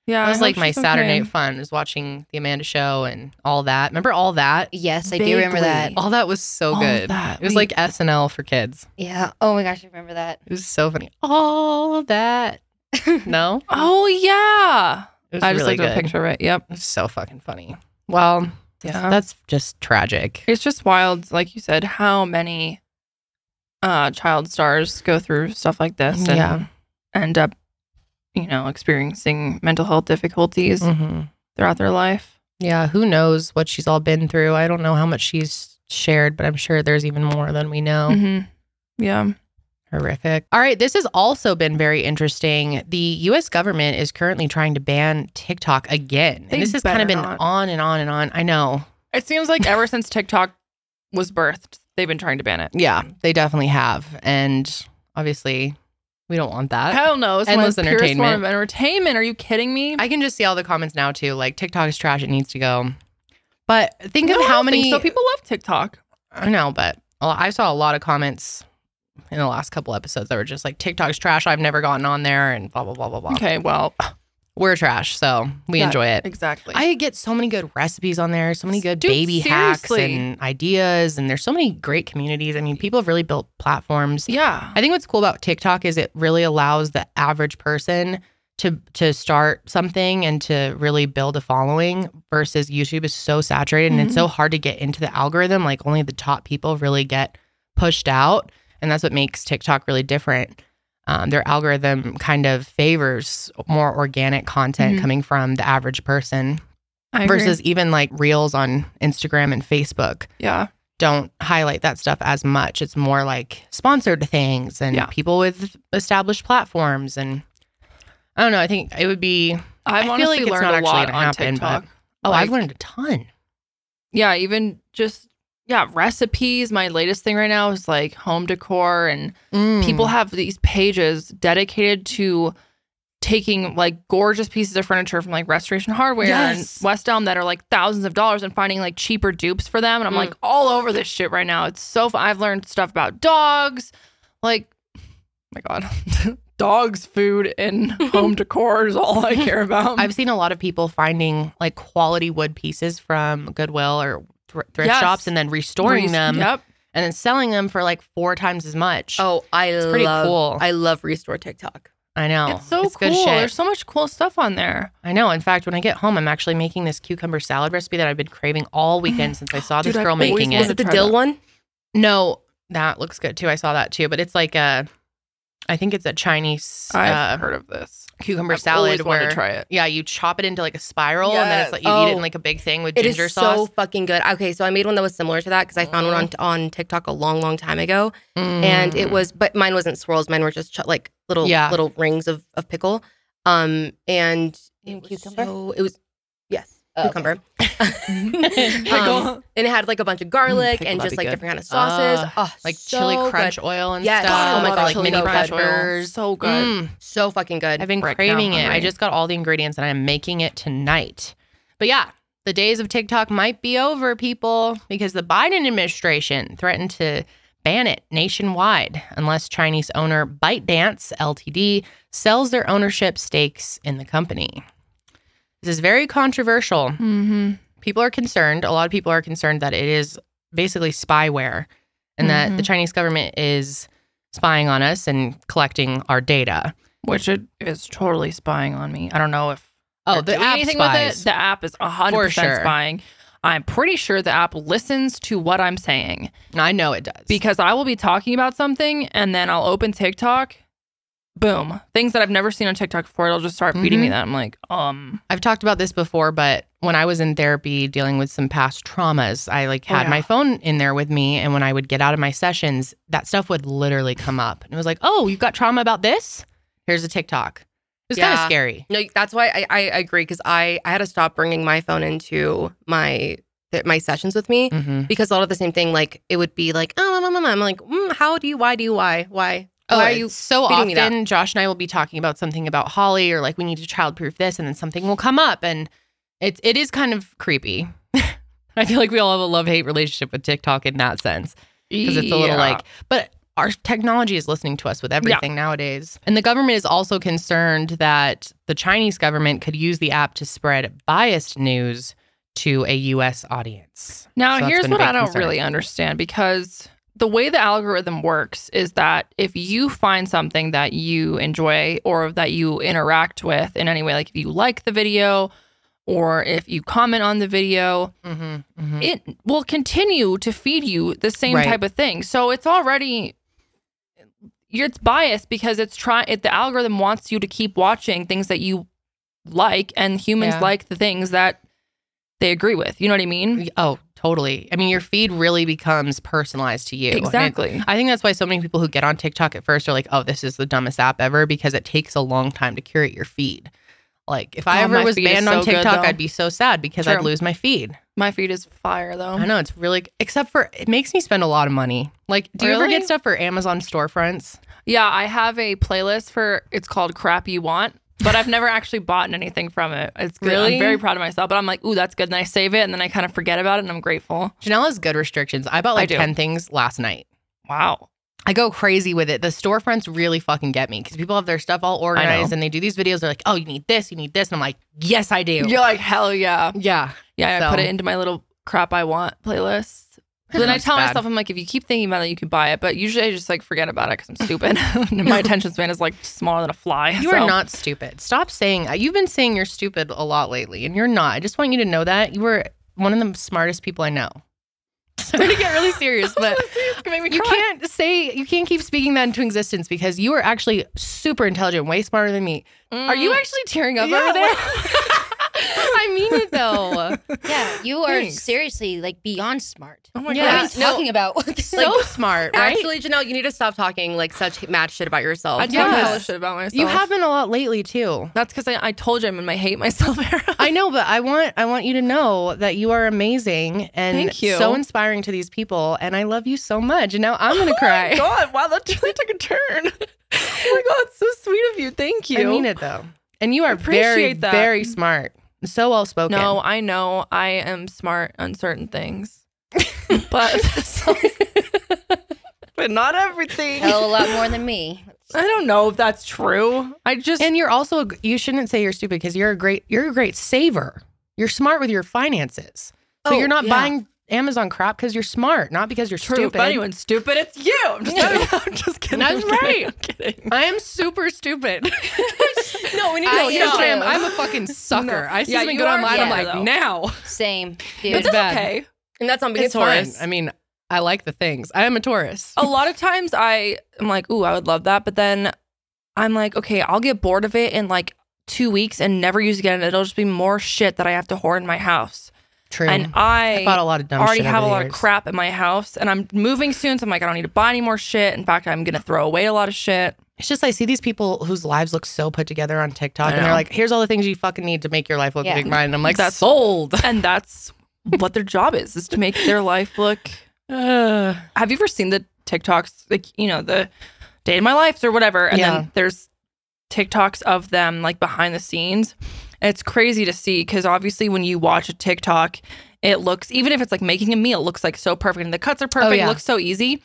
Yeah, That was I like hope my she's Saturday okay. night fun, was watching the Amanda Show and all that. Remember all that? Yes, I do remember that. All that was so All good. that. It was like SNL for kids. Yeah. Oh my gosh, I remember that. It was so funny. All of that. No? Oh, yeah. It was I just really looked at a good. picture of it. Yep. It was so fucking funny. Well, Yeah. that's just tragic. It's just wild, like you said, how many child stars go through stuff like this and Yeah. end up, experiencing mental health difficulties Mm-hmm. throughout their life. Yeah, who knows what she's all been through. I don't know how much she's shared, but I'm sure there's even more than we know. Mm-hmm. Yeah. Horrific. All right, this has also been very interesting. The U.S. government is currently trying to ban TikTok again. They And this has kind of better been not. on and on and on. I know. It seems like ever since TikTok was birthed, they've been trying to ban it. Yeah, they definitely have. And obviously, we don't want that. Hell no. It's Endless my purest form entertainment. of entertainment. Are you kidding me? I can just see all the comments now, too. Like, TikTok is trash. It needs to go. But think No, of I how don't think many... so people love TikTok. I know, but I saw a lot of comments in the last couple episodes that were just like, TikTok's trash. I've never gotten on there and blah, blah, blah, blah, blah. Okay, well, we're trash, so we enjoy it. Exactly. I get so many good recipes on there, so many good Dude, baby hacks seriously. and ideas, and there's so many great communities. I mean, people have really built platforms. Yeah. I think what's cool about TikTok is it really allows the average person to start something and to really build a following, versus YouTube is so saturated and it's so hard to get into the algorithm. Like only the top people really get pushed out, and that's what makes TikTok really different. Their algorithm kind of favors more organic content coming from the average person versus even like reels on Instagram and Facebook. Yeah. Don't highlight that stuff as much. It's more like sponsored things and people with established platforms. And I don't know. I think it would be. I've I feel like honestly it's learned not a actually lot gonna on happen, TikTok. but I've learned a ton. Yeah, even just recipes. My latest thing right now is like home decor, and people have these pages dedicated to taking like gorgeous pieces of furniture from like Restoration Hardware and West Elm that are like thousands of dollars and finding like cheaper dupes for them. And I'm like all over this shit right now. It's so fun. I've learned stuff about dogs, like, oh my God, dogs, food, and home decor is all I care about. I've seen a lot of people finding like quality wood pieces from Goodwill or thrift shops and then restoring them and then selling them for like 4 times as much. Oh, it's pretty cool. I love Restore TikTok. I know. It's so good cool. shit. There's so much cool stuff on there. I know. In fact, when I get home, I'm actually making this cucumber salad recipe that I've been craving all weekend since I saw this girl making it. Is it the dill one? No, that looks good too. I saw that too, but it's like I think it's a Chinese I've heard of this. cucumber I've salad always wanted where to try it. Yeah, you chop it into like a spiral and then it's like you eat it in like a big thing with ginger is sauce. so fucking good. Okay, so I made one that was similar to that because I found one on TikTok a long time ago, and it was, but mine wasn't swirls. Mine were just like little rings of pickle. And it was cucumber. And it had like a bunch of garlic and just like different kind of sauces. Like so chili crunch good. oil and Yes. stuff. Oh my God, like chili mini crunch peppers. So good. So fucking good. I've been Right craving now, it. hungry. I just got all the ingredients and I'm making it tonight. But yeah, the days of TikTok might be over, people, because the Biden administration threatened to ban it nationwide unless Chinese owner ByteDance Ltd sells their ownership stakes in the company. This is very controversial. People are concerned. A lot of people are concerned that it is basically spyware and that the Chinese government is spying on us and collecting our data. Which it is totally spying on me. I don't know if the doing app anything spies. with it. The app is 100% For sure. spying. I'm pretty sure the app listens to what I'm saying. I know it does. Because I will be talking about something and then I'll open TikTok. Boom. Things that I've never seen on TikTok before, it'll just start feeding me that. I'm like, I've talked about this before, but when I was in therapy dealing with some past traumas, I had my phone in there with me. And when I would get out of my sessions, that stuff would literally come up. And it was like, oh, you've got trauma about this? Here's a TikTok. It was kind of scary. No, that's why I agree, because I had to stop bringing my phone into my sessions with me because a lot of the same thing, like it would be like, I'm like, how do you, why? Why are you so feeding me that? often Josh and I will be talking about something about Holly or like we need to childproof this, and then something will come up and it is kind of creepy. I feel like we all have a love-hate relationship with TikTok in that sense because it's a little like, but our technology is listening to us with everything nowadays. And the government is also concerned that the Chinese government could use the app to spread biased news to a U.S. audience. now So that's here's been a what I big don't concern. really understand, because the way the algorithm works is that if you find something that you enjoy or that you interact with in any way, like if you like the video or if you comment on the video, it will continue to feed you the same type of thing. So it's already, it's biased because the algorithm wants you to keep watching things that you like, and humans like the things that they agree with. You know what I mean? Oh, totally. I mean, your feed really becomes personalized to you. Exactly. And I think that's why so many people who get on TikTok at first are like, oh, this is the dumbest app ever, because it takes a long time to curate your feed. Like if I ever my was feed is banned so on good, TikTok, though. I'd be so sad because I'd lose my feed. My feed is fire though. I know, it's really, except for it makes me spend a lot of money. Like, do you ever Really? get stuff for Amazon storefronts? Yeah, I have a playlist for, it's called Crap You Want, but I've never actually bought anything from it. It's good. Really? I'm very proud of myself, but I'm like, ooh, that's good. And I save it and then I kind of forget about it and I'm grateful. Janelle has good restrictions. I bought like do. 10 things last night. Wow. I go crazy with it. The storefronts really fucking get me because people have their stuff all organized and they do these videos. They're like, oh, you need this. And I'm like, yes, I do. You're like, hell yeah. Yeah. Yeah, So- I put it into my little crap I want playlist. But then I tell myself, I'm like, if you keep thinking about it, you can buy it. But usually I just like forget about it because I'm stupid. My attention span is like smaller than a fly. You are not stupid. Stop saying, you've been saying you're stupid a lot lately and you're not. I just want you to know that you were one of the smartest people I know. Sorry to get really serious, but you can't keep speaking that into existence because you are actually super intelligent, way smarter than me. Are you actually tearing up over there? I mean it though. Yeah, you are seriously like beyond smart. Oh my What are God. you talking about? So smart, right? Actually, Janelle, you need to stop talking like such mad shit about yourself. I talk hella shit about myself. You have been a lot lately too. That's because I told you I'm in my hate myself era. I know, but I want you to know that you are amazing and Thank you. so inspiring to these people, and I love you so much. And now I'm gonna cry. Oh my God, wow, that really took a turn. Oh my God, so sweet of you. Thank you. I mean it though, and you are very, appreciate that. very smart. So well spoken. No, I know I am smart on certain things, but but not everything. Hell, a lot more than me. I don't know if that's true. And you're also, you shouldn't say you're stupid because you're a great saver. You're smart with your finances. So you're not buying Amazon crap because you're smart, not because you're stupid. If anyone's stupid, it's you. I'm just kidding. That's right. I'm kidding. I am super stupid. No, we need Yes, I am. I'm a fucking sucker. I see something you good are, online. I'm yeah, like, though. now. Same, dude. But that's bad. okay. And that's on because It's fine. Taurus. I mean, I like the things. I am a Taurus. A lot of times I'm like, ooh, I would love that. But then I'm like, okay, I'll get bored of it in like 2 weeks and never use it again. It'll just be more shit that I have to hoard in my house. True. And I bought a lot of dumb already shit have a over lot the of years. crap in my house. And I'm moving soon. So I'm like, I don't need to buy any more shit. In fact, I'm going to throw away a lot of shit. It's just I see these people whose lives look so put together on TikTok, I and they're know. like, "Here's all the things you fucking need to make your life look Yeah. like mine." And I'm like, That's- sold. And that's what their job is to make their life look. Have you ever seen the TikToks, like, you know, the day in my life or whatever? And Yeah. then there's TikToks of them like behind the scenes. And it's crazy to see because obviously when you watch a TikTok, it looks, even if it's like making a meal, it looks like so perfect. And the cuts are perfect. yeah. It looks so easy.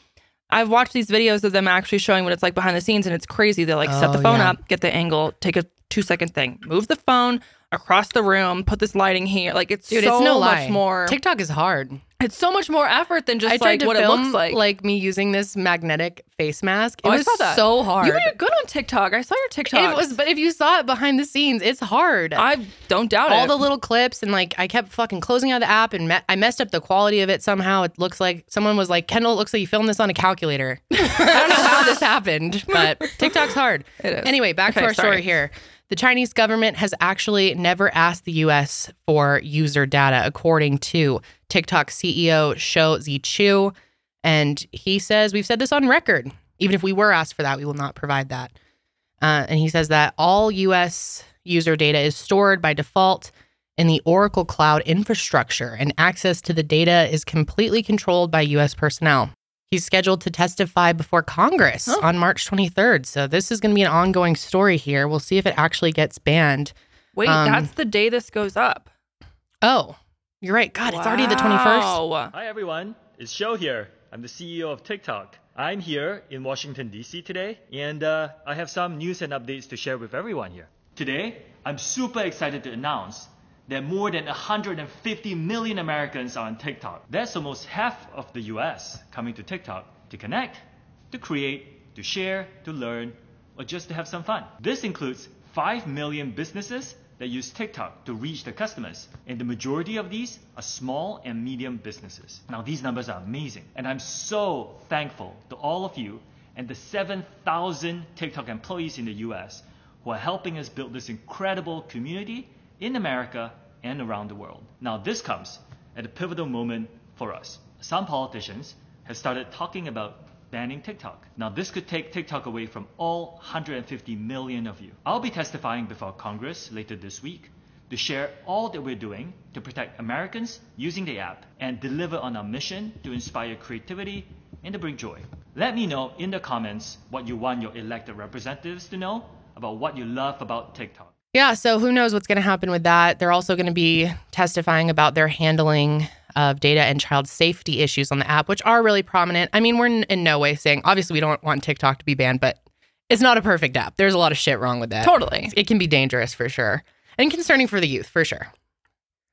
I've watched these videos of them actually showing what it's like behind the scenes, and it's crazy. They like set the Oh, phone yeah. up, get the angle, take a 2-second thing, move the phone across the room, put this lighting here. Like it's Dude, so it's no much lie. more. TikTok is hard. It's so much more effort than just I tried like to what film it looks like. me using this magnetic face mask. It Oh, I was saw that. so hard. You were good on TikTok. I saw your TikTok. It was, but if you saw it behind the scenes, it's hard. I don't doubt all it. the little clips, and like I kept fucking closing out the app, and I messed up the quality of it somehow. It looks like someone was like, "Kendall, it looks like you filmed this on a calculator." I don't know how this happened, but TikTok's hard. It is. Anyway, back to Okay, our sorry. story here. The Chinese government has actually never asked the U.S. for user data, according to TikTok CEO Shou Zichu. And he says, we've said this on record. Even if we were asked for that, we will not provide that. And he says that all U.S. user data is stored by default in the Oracle Cloud infrastructure, and access to the data is completely controlled by U.S. personnel. He's scheduled to testify before Congress on March 23rd. So this is going to be an ongoing story here. We'll see if it actually gets banned. Wait, that's the day this goes up. Oh, you're right. God, it's already the 21st. Wow. Hi everyone, it's Shou here. I'm the CEO of TikTok. I'm here in Washington, D.C. today, and I have some news and updates to share with everyone here. Today, I'm super excited to announce that more than 150 million Americans are on TikTok. That's almost half of the US coming to TikTok to connect, to create, to share, to learn, or just to have some fun. This includes 5 million businesses that use TikTok to reach their customers, and the majority of these are small and medium businesses. Now these numbers are amazing, and I'm so thankful to all of you and the 7,000 TikTok employees in the US who are helping us build this incredible community in America and around the world. Now this comes at a pivotal moment for us. Some politicians have started talking about banning TikTok. Now this could take TikTok away from all 150 million of you. I'll be testifying before Congress later this week to share all that we're doing to protect Americans using the app and deliver on our mission to inspire creativity and to bring joy. Let me know in the comments what you want your elected representatives to know about what you love about TikTok. Yeah, so who knows what's going to happen with that. They're also going to be testifying about their handling of data and child safety issues on the app, which are really prominent. I mean, we're in no way saying, obviously, we don't want TikTok to be banned, but it's not a perfect app. There's a lot of shit wrong with that. Totally. It can be dangerous for sure. And concerning for the youth, for sure.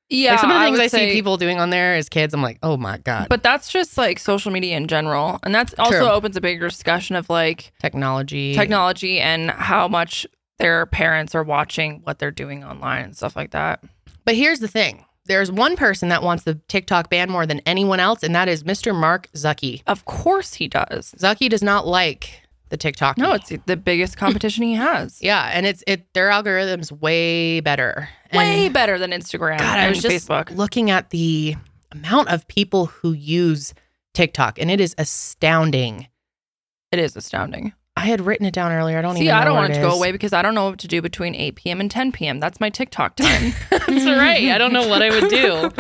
Yeah. Like some of the things I see people doing on there as kids, I'm like, oh my God. But that's just like social media in general. And that's also opens a bigger discussion of like technology and how much their parents are watching what they're doing online and stuff like that. But here's the thing. There's one person that wants the TikTok ban more than anyone else, and that is Mr. Mark Zuckerberg. Of course he does. Zuckerberg does not like the TikTok. No, it's the biggest competition he has. Yeah, and their algorithm's way better. Way better than Instagram and I was just Facebook. Looking at the amount of people who use TikTok, and it is astounding. It is astounding. I had written it down earlier. I don't want it to go away because I don't know what to do between 8 p.m. and 10 p.m. That's my TikTok time. That's right. I don't know what I would do.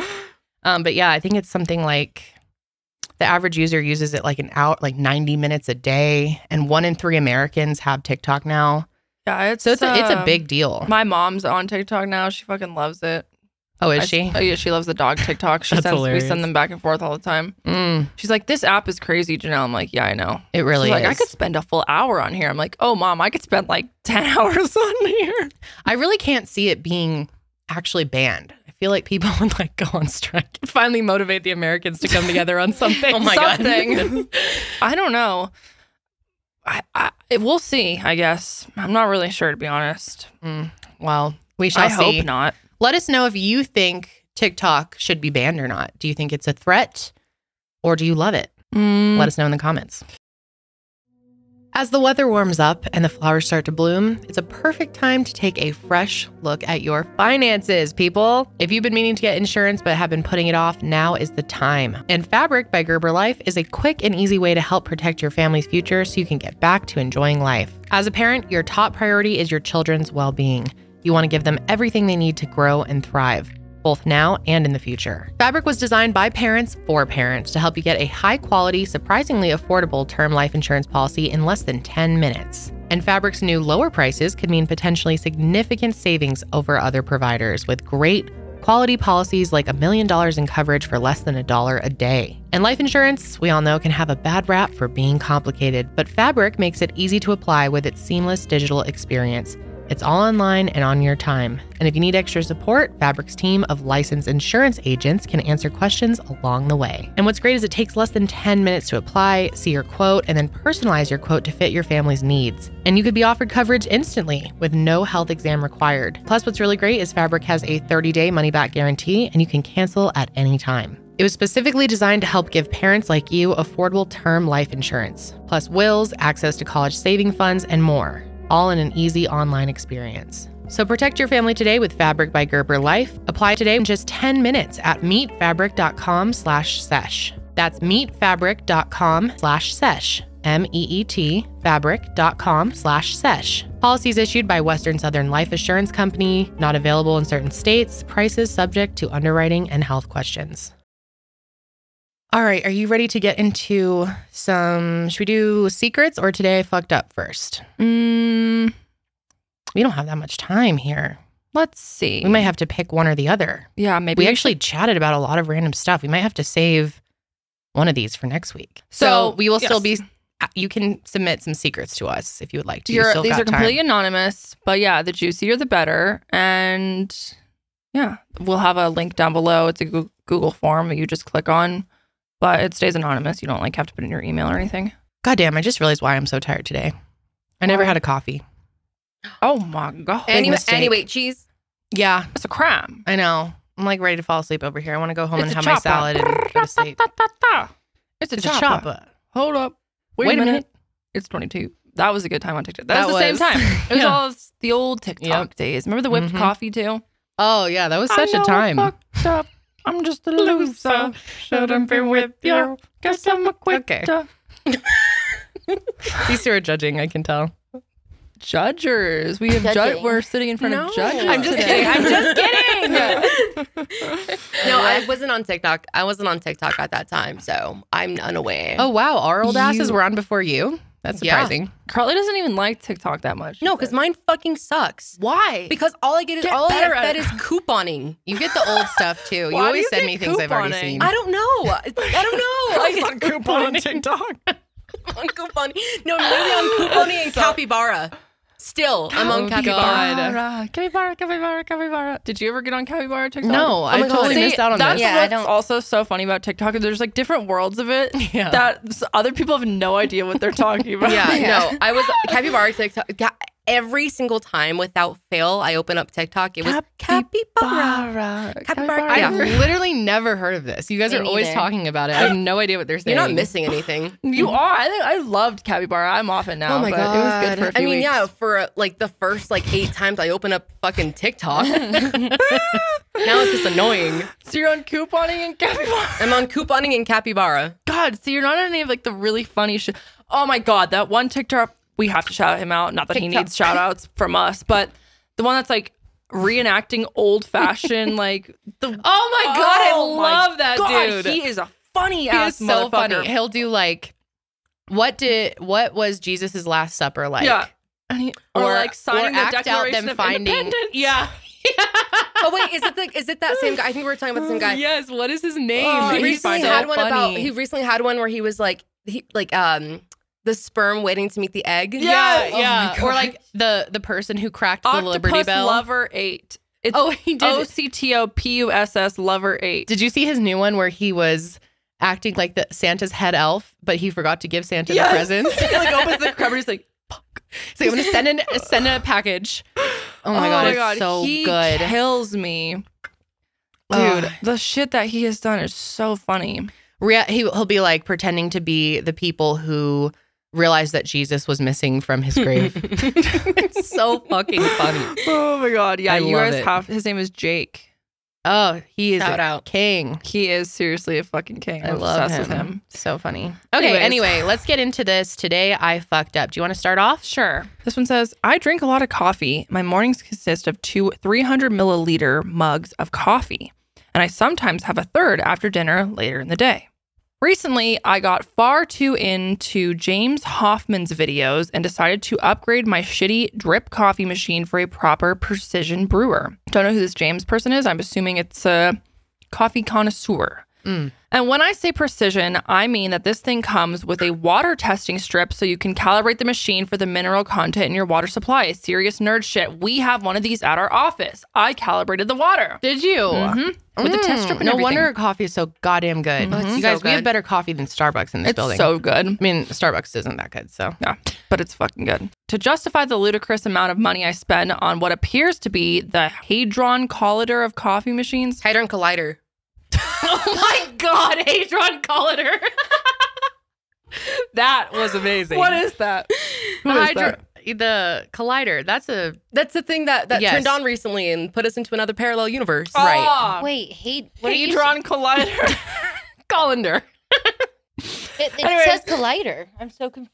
But yeah, I think it's something like the average user uses it like 90 minutes a day, and 1 in 3 Americans have TikTok now. Yeah, it's a big deal. My mom's on TikTok now. She fucking loves it. Oh, is she? Oh yeah, she loves the dog TikTok. We send them back and forth all the time. She's like, "This app is crazy, Janelle." I'm like, "Yeah, I know. It really is." Like, I could spend a full hour on here. I'm like, "Oh, Mom, I could spend like 10 hours on here." I really can't see it being actually banned. I feel like people would like go on strike and finally motivate the Americans to come together on something. Oh my God. I don't know. We'll see, I guess. I'm not really sure, to be honest. Well, we shall see. I hope not. Let us know if you think TikTok should be banned or not. Do you think it's a threat or do you love it? Let us know in the comments. As the weather warms up and the flowers start to bloom, it's a perfect time to take a fresh look at your finances, people. If you've been meaning to get insurance but have been putting it off, now is the time. And Fabric by Gerber Life is a quick and easy way to help protect your family's future so you can get back to enjoying life. As a parent, your top priority is your children's well-being. You want to give them everything they need to grow and thrive, both now and in the future. Fabric was designed by parents for parents to help you get a high-quality, surprisingly affordable term life insurance policy in less than 10 minutes. And Fabric's new lower prices could mean potentially significant savings over other providers with great quality policies like $1 million in coverage for less than $1 a day. And life insurance, we all know, can have a bad rap for being complicated, but Fabric makes it easy to apply with its seamless digital experience. It's all online and on your time. And if you need extra support, Fabric's team of licensed insurance agents can answer questions along the way. And what's great is it takes less than 10 minutes to apply, see your quote, and then personalize your quote to fit your family's needs. And you could be offered coverage instantly with no health exam required. Plus, what's really great is Fabric has a 30-day money-back guarantee, and you can cancel at any time. It was specifically designed to help give parents like you affordable term life insurance, plus wills, access to college saving funds, and more, all in an easy online experience. So protect your family today with Fabric by Gerber Life. Apply today in just 10 minutes at meetfabric.com/sesh. That's meetfabric.com/sesh. MEET fabric.com/sesh. Policies issued by Western Southern Life Assurance Company, not available in certain states, prices subject to underwriting and health questions. All right, are you ready to get into should we do secrets or today I fucked up first? We don't have that much time here. Let's see. We might have to pick one or the other. Yeah, maybe. We actually chatted about a lot of random stuff. We might have to save one of these for next week. So we will still be, you can submit some secrets to us if you would like to. These are completely anonymous, but yeah, the juicier the better. And yeah, we'll have a link down below. It's a Google form that you just click on. But it stays anonymous. You don't like have to put in your email or anything. God damn, I just realized why I'm so tired today. I never had a coffee. Oh my God. Anyway, cheese. Yeah. It's a crime. I know. I'm like ready to fall asleep over here. I want to go home and have my salad and go to sleep. It's a chopper. Hold up. Wait a minute. It's 22. That was a good time on TikTok. That was the same time. It was all the old TikTok days. Remember the whipped coffee too? Oh yeah, that was such a time. Fucked up. I'm just a loser. Shouldn't be with you. Guess I'm a quitter. These two are judging, I can tell. Judgers. We have we're sitting in front of judges. I'm just kidding. I'm just kidding. No, I wasn't on TikTok. I wasn't on TikTok at that time, so I'm unaware. Oh wow, our old asses were on before you. That's surprising. Karelly doesn't even like TikTok that much. No, because mine fucking sucks. Why? Because all I get fed is couponing. You get the old stuff too. You always send me things I've already seen. I don't know. I on couponing TikTok. On couponing. No, I'm literally on couponing and capybara. Still, I'm on capybara. Capybara. Did you ever get on capybara TikTok? No, I totally missed out on that's this. That's what's also so funny about TikTok. There's like different worlds of it that other people have no idea what they're talking about. No, I was capybara TikTok. Every single time without fail, I open up TikTok. It was capybara. I've literally never heard of this. You guys are always talking about it. I have no idea what they're saying. You're not missing anything. You are. I loved capybara. I'm off it now. Oh my God. It was good for a few weeks. Yeah, for like the first 8 times I open up fucking TikTok. Now it's just annoying. So you're on couponing and capybara? I'm on couponing and capybara. God, so you're not on any of like the really funny shit. Oh my God, that one TikTok. We have to shout him out. Not that he needs shout outs from us, but the one that's like reenacting old fashioned like the. Oh my God, I love that dude. He is a funny ass He is so funny. motherfucker. He'll do like, what was Jesus's Last Supper like? Yeah, or like signing the act Declaration out them of finding. Independence. Yeah. Oh wait, is it that same guy? I think we were talking about the same guy. Yes. What is his name? He recently had one where he was like the sperm waiting to meet the egg. Yeah. Or like the person who cracked the Liberty Bell. Lover 8. It's he did. OCTOPUSS Lover 8. Did you see his new one where he was acting like the Santa's head elf, but he forgot to give Santa the presents? He like opens the cupboard. He's like, fuck. So I'm gonna send a package. Oh my God, it's so he good. Kills me. Dude, the shit that he has done is so funny. He'll be like pretending to be the people who realized that Jesus was missing from his grave. It's so fucking funny. Oh my God. Yeah, you guys it. have his name is Jake. Oh, he is Shout out. king. He is seriously a fucking king. I I'm love obsessed him. with him. So funny. Okay, anyway, let's get into this. Today I fucked up. Do you want to start off? Sure. This one says, I drink a lot of coffee. My mornings consist of 2 300 milliliter mugs of coffee, and I sometimes have a third after dinner later in the day. Recently, I got far too into James Hoffman's videos and decided to upgrade my shitty drip coffee machine for a proper precision brewer. Don't know who this James person is. I'm assuming it's a coffee connoisseur. And when I say precision, I mean that this thing comes with a water testing strip so you can calibrate the machine for the mineral content in your water supply. Serious nerd shit. We have one of these at our office. I calibrated the water. Did you? Mm-hmm. With the test strip and no everything. wonder coffee is so goddamn good. Mm-hmm. You guys, So we have good. better coffee than Starbucks in this It's building. so good. I mean, Starbucks isn't that good, so. Yeah, but it's fucking good. To justify the ludicrous amount of money I spend on what appears to be the Hadron Collider of coffee machines. Hadron Collider. Oh my God, Hadron Collider. That was amazing. What is that? What is that? The collider. That's the thing that Yes. turned on recently and put us into another parallel universe. right. Wait, what are you Hadron Collider. Colander. It Anyways. says collider. I'm so confused.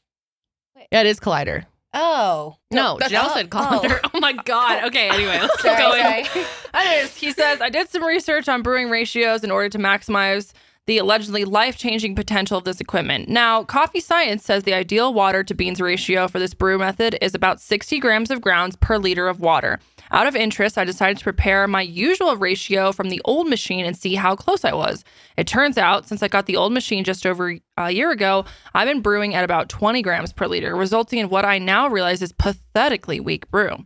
Yeah, it is collider. Oh. No, Janelle said colander. Oh my God. Okay, anyway, let's keep going. Sorry. Anyways, he says, I did some research on brewing ratios in order to maximize the allegedly life-changing potential of this equipment. Now, Coffee Science says the ideal water to beans ratio for this brew method is about 60 grams of grounds per liter of water. Out of interest, I decided to prepare my usual ratio from the old machine and see how close I was. It turns out, since I got the old machine just over a year ago, I've been brewing at about 20 grams per liter, resulting in what I now realize is pathetically weak brew.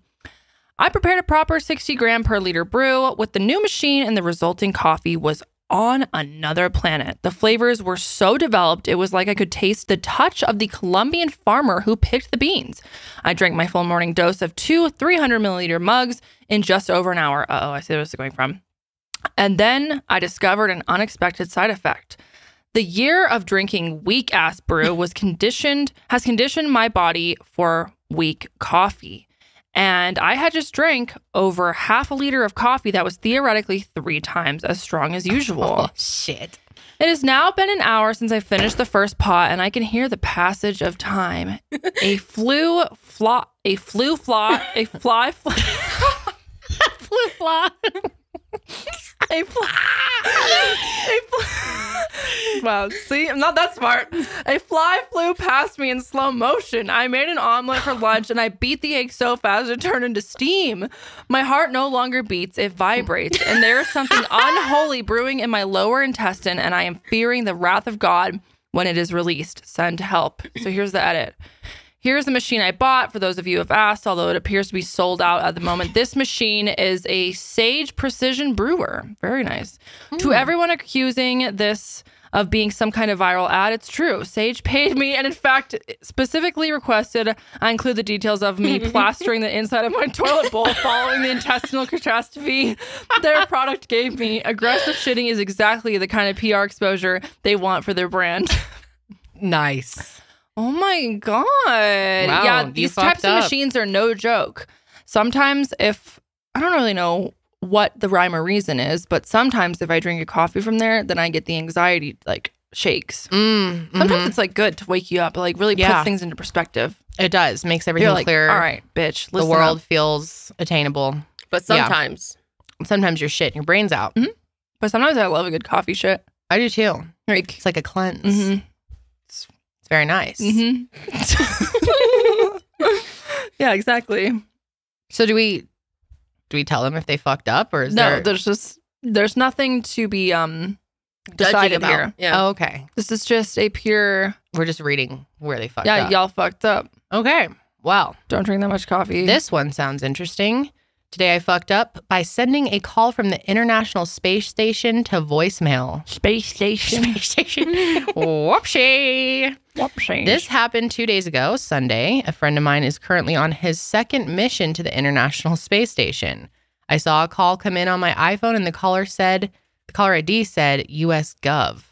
I prepared a proper 60 gram per liter brew with the new machine, and the resulting coffee was on another planet. The flavors were so developed, it was like I could taste the touch of the Colombian farmer who picked the beans. I drank my full morning dose of 2 300 milliliter mugs in just over an hour. Uh-oh, I see where this is going from. And then I discovered an unexpected side effect. The year of drinking weak-ass brew has conditioned my body for weak coffee. And I had just drank over half a liter of coffee that was theoretically 3 times as strong as usual. Oh, shit. It has now been an hour since I finished the first pot, and I can hear the passage of time. A fly fly. Wow. See, I'm not that smart. A fly flew past me in slow motion. I made an omelet for lunch and I beat the egg so fast it turned into steam. My heart no longer beats, it vibrates. And there is something unholy brewing in my lower intestine and I am fearing the wrath of God when it is released. Send help. So here's the edit. Here's the machine I bought, for those of you who have asked, although it appears to be sold out at the moment. This machine is a Sage Precision Brewer. Very nice. To everyone accusing this of being some kind of viral ad, it's true. Sage paid me and, in fact, specifically requested I include the details of me plastering the inside of my toilet bowl following the intestinal catastrophe their product gave me. Aggressive shitting is exactly the kind of PR exposure they want for their brand. Nice. Oh my God. Wow, yeah, these types of machines are no joke. Sometimes if, I don't really know what the rhyme or reason is, but sometimes if I drink a coffee from there, then I get the anxiety like shakes. Sometimes it's like good to wake you up, like really puts things into perspective. It does. Makes everything You're like, clearer. All right, bitch. The world feels attainable. But sometimes. Sometimes you're shit and your brain's out. But sometimes I love a good coffee shit. I do too. Like, it's like a cleanse. It's very nice. Yeah, exactly. So do we tell them if they fucked up, or is there's nothing to be decided about here. Yeah. Oh, okay. This is just a pure. We're just reading where they fucked up. Yeah, y'all fucked up. Okay. Well, don't drink that much coffee. This one sounds interesting. Today I fucked up by sending a call from the International Space Station to voicemail. Space Station. Whoopsie. Whoopsie. This happened 2 days ago, Sunday. A friend of mine is currently on his second mission to the International Space Station. I saw a call come in on my iPhone and the caller ID said US Gov.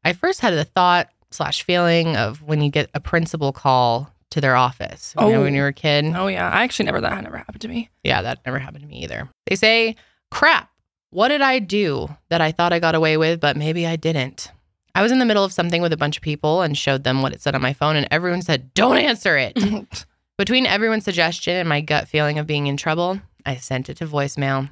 I first had the thought/feeling of when you get a principal call to their office. You know, when you were a kid. Oh, yeah. I actually that never happened to me. Yeah, that never happened to me either. They say, crap, what did I do that I thought I got away with, but maybe I didn't? I was in the middle of something with a bunch of people and showed them what it said on my phone, and everyone said, don't answer it. Between everyone's suggestion and my gut feeling of being in trouble, I sent it to voicemail.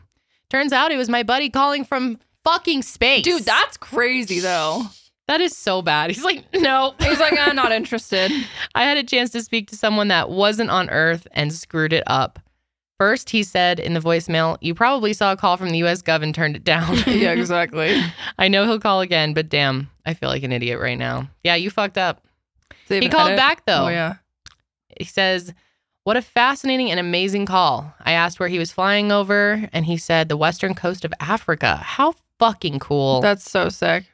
Turns out it was my buddy calling from fucking space. Dude, that's crazy, though. That is so bad. He's like, no. He's like, I'm not interested. I had a chance to speak to someone that wasn't on Earth and screwed it up. First, he said in the voicemail, you probably saw a call from the US Gov and turned it down. Yeah, exactly. I know he'll call again, but damn, I feel like an idiot right now. Yeah, you fucked up. He called back, though. Oh, yeah. He says, what a fascinating and amazing call. I asked where he was flying over, and he said the western coast of Africa. How fucking cool. That's so sick.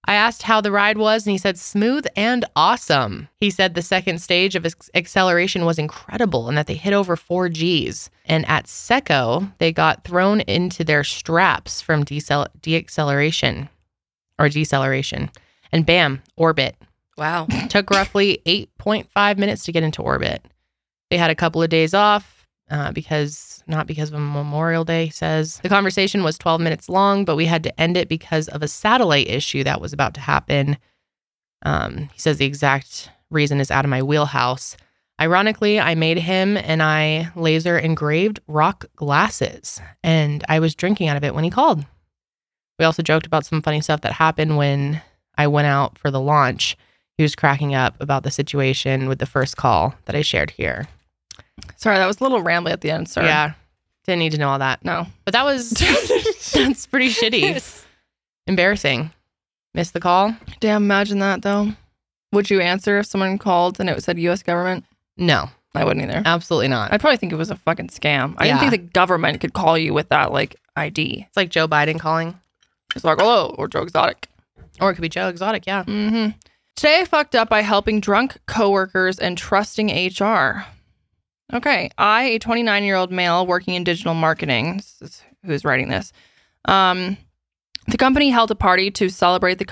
I asked how the ride was, and he said smooth and awesome. He said the second stage of acceleration was incredible and that they hit over 4 Gs. And at Seco, they got thrown into their straps from deceleration. And bam, orbit. Wow. Took roughly 8.5 minutes to get into orbit. They had a couple of days off. Not because of a Memorial Day, he says. The conversation was 12 minutes long, but we had to end it because of a satellite issue that was about to happen. He says the exact reason is out of my wheelhouse. Ironically, I made him and I laser engraved rock glasses, and I was drinking out of it when he called. We also joked about some funny stuff that happened when I went out for the launch. He was cracking up about the situation with the first call that I shared here. Sorry, that was a little rambly at the end. Sorry. Yeah. Didn't need to know all that. No. But that was, that's pretty shitty. Embarrassing. Missed the call? Damn, imagine that though. Would you answer if someone called and it said U.S. government? No. I wouldn't either. Absolutely not. I'd probably think it was a fucking scam. I didn't think the government could call you with that like ID. It's like Joe Biden calling. It's like, hello, or Joe Exotic. Or it could be Joe Exotic, yeah. Mm-hmm. Today I fucked up by helping drunk coworkers and trusting HR. Okay, I, a 29-year-old male working in digital marketing, this is who's writing this. The company held a party to celebrate the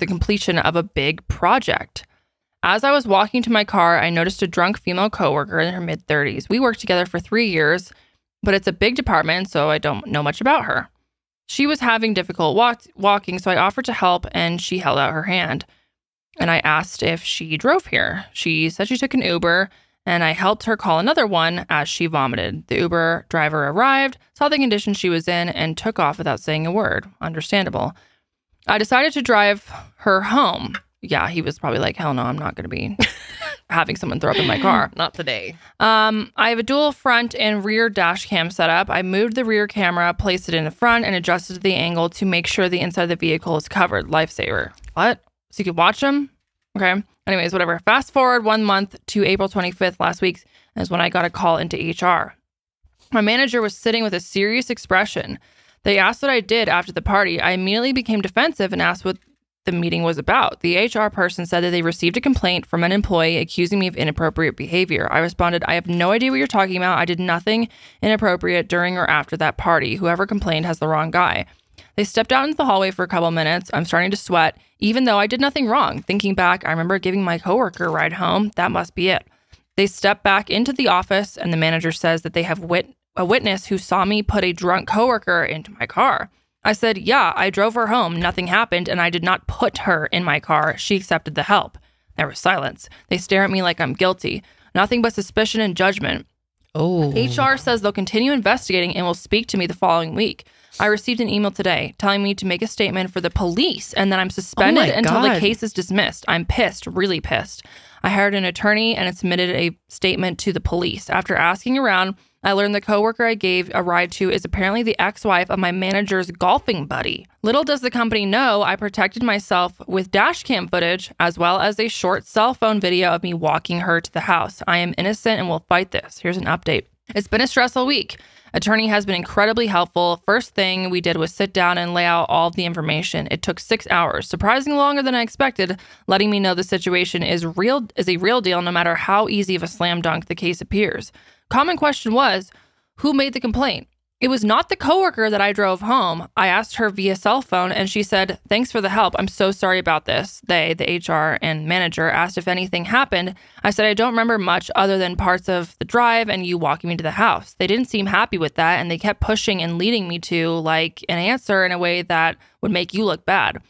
completion of a big project. As I was walking to my car, I noticed a drunk female coworker in her mid-30s. We worked together for 3 years, but it's a big department, so I don't know much about her. She was having difficult walking, so I offered to help, and she held out her hand. And I asked if she drove here. She said she took an Uber, and I helped her call another one as she vomited. The Uber driver arrived, saw the condition she was in, and took off without saying a word. Understandable. I decided to drive her home. Yeah, he was probably like, hell no, I'm not going to be having someone throw up in my car. Not today. I have a dual front and rear dash cam set up. I moved the rear camera, placed it in the front, and adjusted the angle to make sure the inside of the vehicle is covered. Lifesaver. What? So you could watch them? Okay. Anyways, whatever. Fast forward 1 month to April 25th last week is when I got a call into HR. My manager was sitting with a serious expression. They asked what I did after the party. I immediately became defensive and asked what the meeting was about. The HR person said that they received a complaint from an employee accusing me of inappropriate behavior. I responded, I have no idea what you're talking about. I did nothing inappropriate during or after that party. Whoever complained has the wrong guy. They stepped out into the hallway for a couple minutes. I'm starting to sweat, even though I did nothing wrong. Thinking back, I remember giving my coworker a ride home. That must be it. They step back into the office, and the manager says that they have a witness who saw me put a drunk coworker into my car. I said, yeah, I drove her home. Nothing happened, and I did not put her in my car. She accepted the help. There was silence. They stare at me like I'm guilty. Nothing but suspicion and judgment. Oh. HR says they'll continue investigating and will speak to me the following week. I received an email today telling me to make a statement for the police and that I'm suspended until the case is dismissed. I'm pissed, really pissed. I hired an attorney and it submitted a statement to the police. After asking around, I learned the coworker I gave a ride to is apparently the ex-wife of my manager's golfing buddy. Little does the company know, I protected myself with dash cam footage as well as a short cell phone video of me walking her to the house. I am innocent and will fight this. Here's an update. It's been a stressful week. Attorney has been incredibly helpful. First thing we did was sit down and lay out all of the information. It took 6 hours, surprisingly longer than I expected, letting me know the situation is a real deal no matter how easy of a slam dunk the case appears. Common question was, who made the complaint? It was not the coworker that I drove home. I asked her via cell phone and she said, thanks for the help. I'm so sorry about this. They, the HR and manager, asked if anything happened. I said, I don't remember much other than parts of the drive and you walking me to the house. They didn't seem happy with that and they kept pushing and leading me to like an answer in a way that would make you look bad.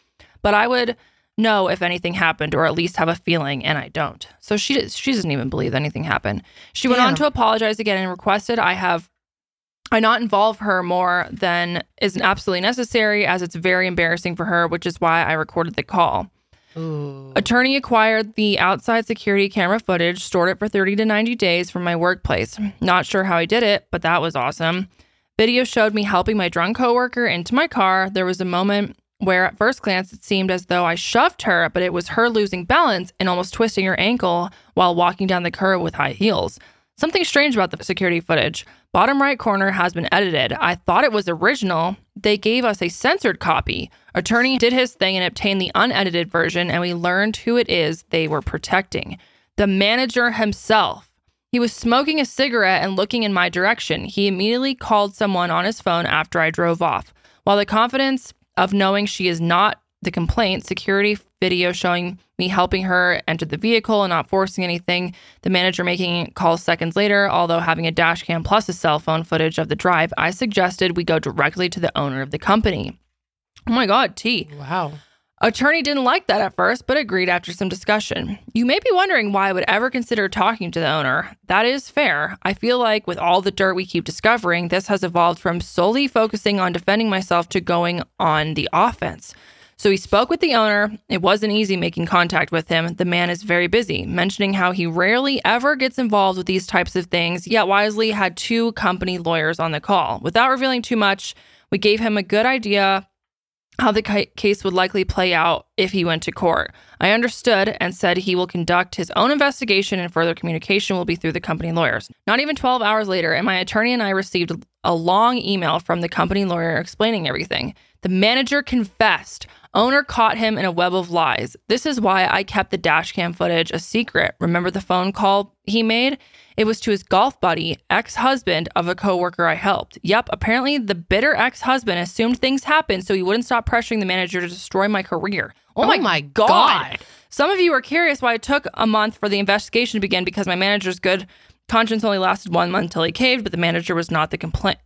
But I would know if anything happened or at least have a feeling, and I don't. So she doesn't even believe anything happened. She went on to apologize again and requested I not involve her more than is absolutely necessary as it's very embarrassing for her, which is why I recorded the call. Ooh. Attorney acquired the outside security camera footage, stored it for 30 to 90 days from my workplace. Not sure how I did it, but that was awesome. Video showed me helping my drunk coworker into my car. There was a moment where at first glance it seemed as though I shoved her, but it was her losing balance and almost twisting her ankle while walking down the curb with high heels. Something strange about the security footage. Bottom right corner has been edited. I thought it was original. They gave us a censored copy. Attorney did his thing and obtained the unedited version, and we learned who it is they were protecting. The manager himself. He was smoking a cigarette and looking in my direction. He immediately called someone on his phone after I drove off. While the confidence of knowing she is not the complaint, security video showing me helping her enter the vehicle and not forcing anything, the manager making calls seconds later, although having a dash cam plus a cell phone footage of the drive, I suggested we go directly to the owner of the company. Oh my God, T. Wow. Attorney didn't like that at first, but agreed after some discussion. You may be wondering why I would ever consider talking to the owner. That is fair. I feel like with all the dirt we keep discovering, this has evolved from solely focusing on defending myself to going on the offense. So he spoke with the owner. It wasn't easy making contact with him. The man is very busy, mentioning how he rarely ever gets involved with these types of things, yet wisely had 2 company lawyers on the call. Without revealing too much, we gave him a good idea how the case would likely play out if he went to court. I understood and said he will conduct his own investigation and further communication will be through the company lawyers. Not even 12 hours later, and my attorney and I received a long email from the company lawyer explaining everything. The manager confessed. Owner caught him in a web of lies. This is why I kept the dash cam footage a secret. Remember the phone call he made? It was to his golf buddy, ex-husband of a coworker I helped. Yep, apparently the bitter ex-husband assumed things happened so he wouldn't stop pressuring the manager to destroy my career. Oh my God. Some of you are curious why it took a month for the investigation to begin because my manager's good conscience only lasted 1 month until he caved, but the manager was not the complainant.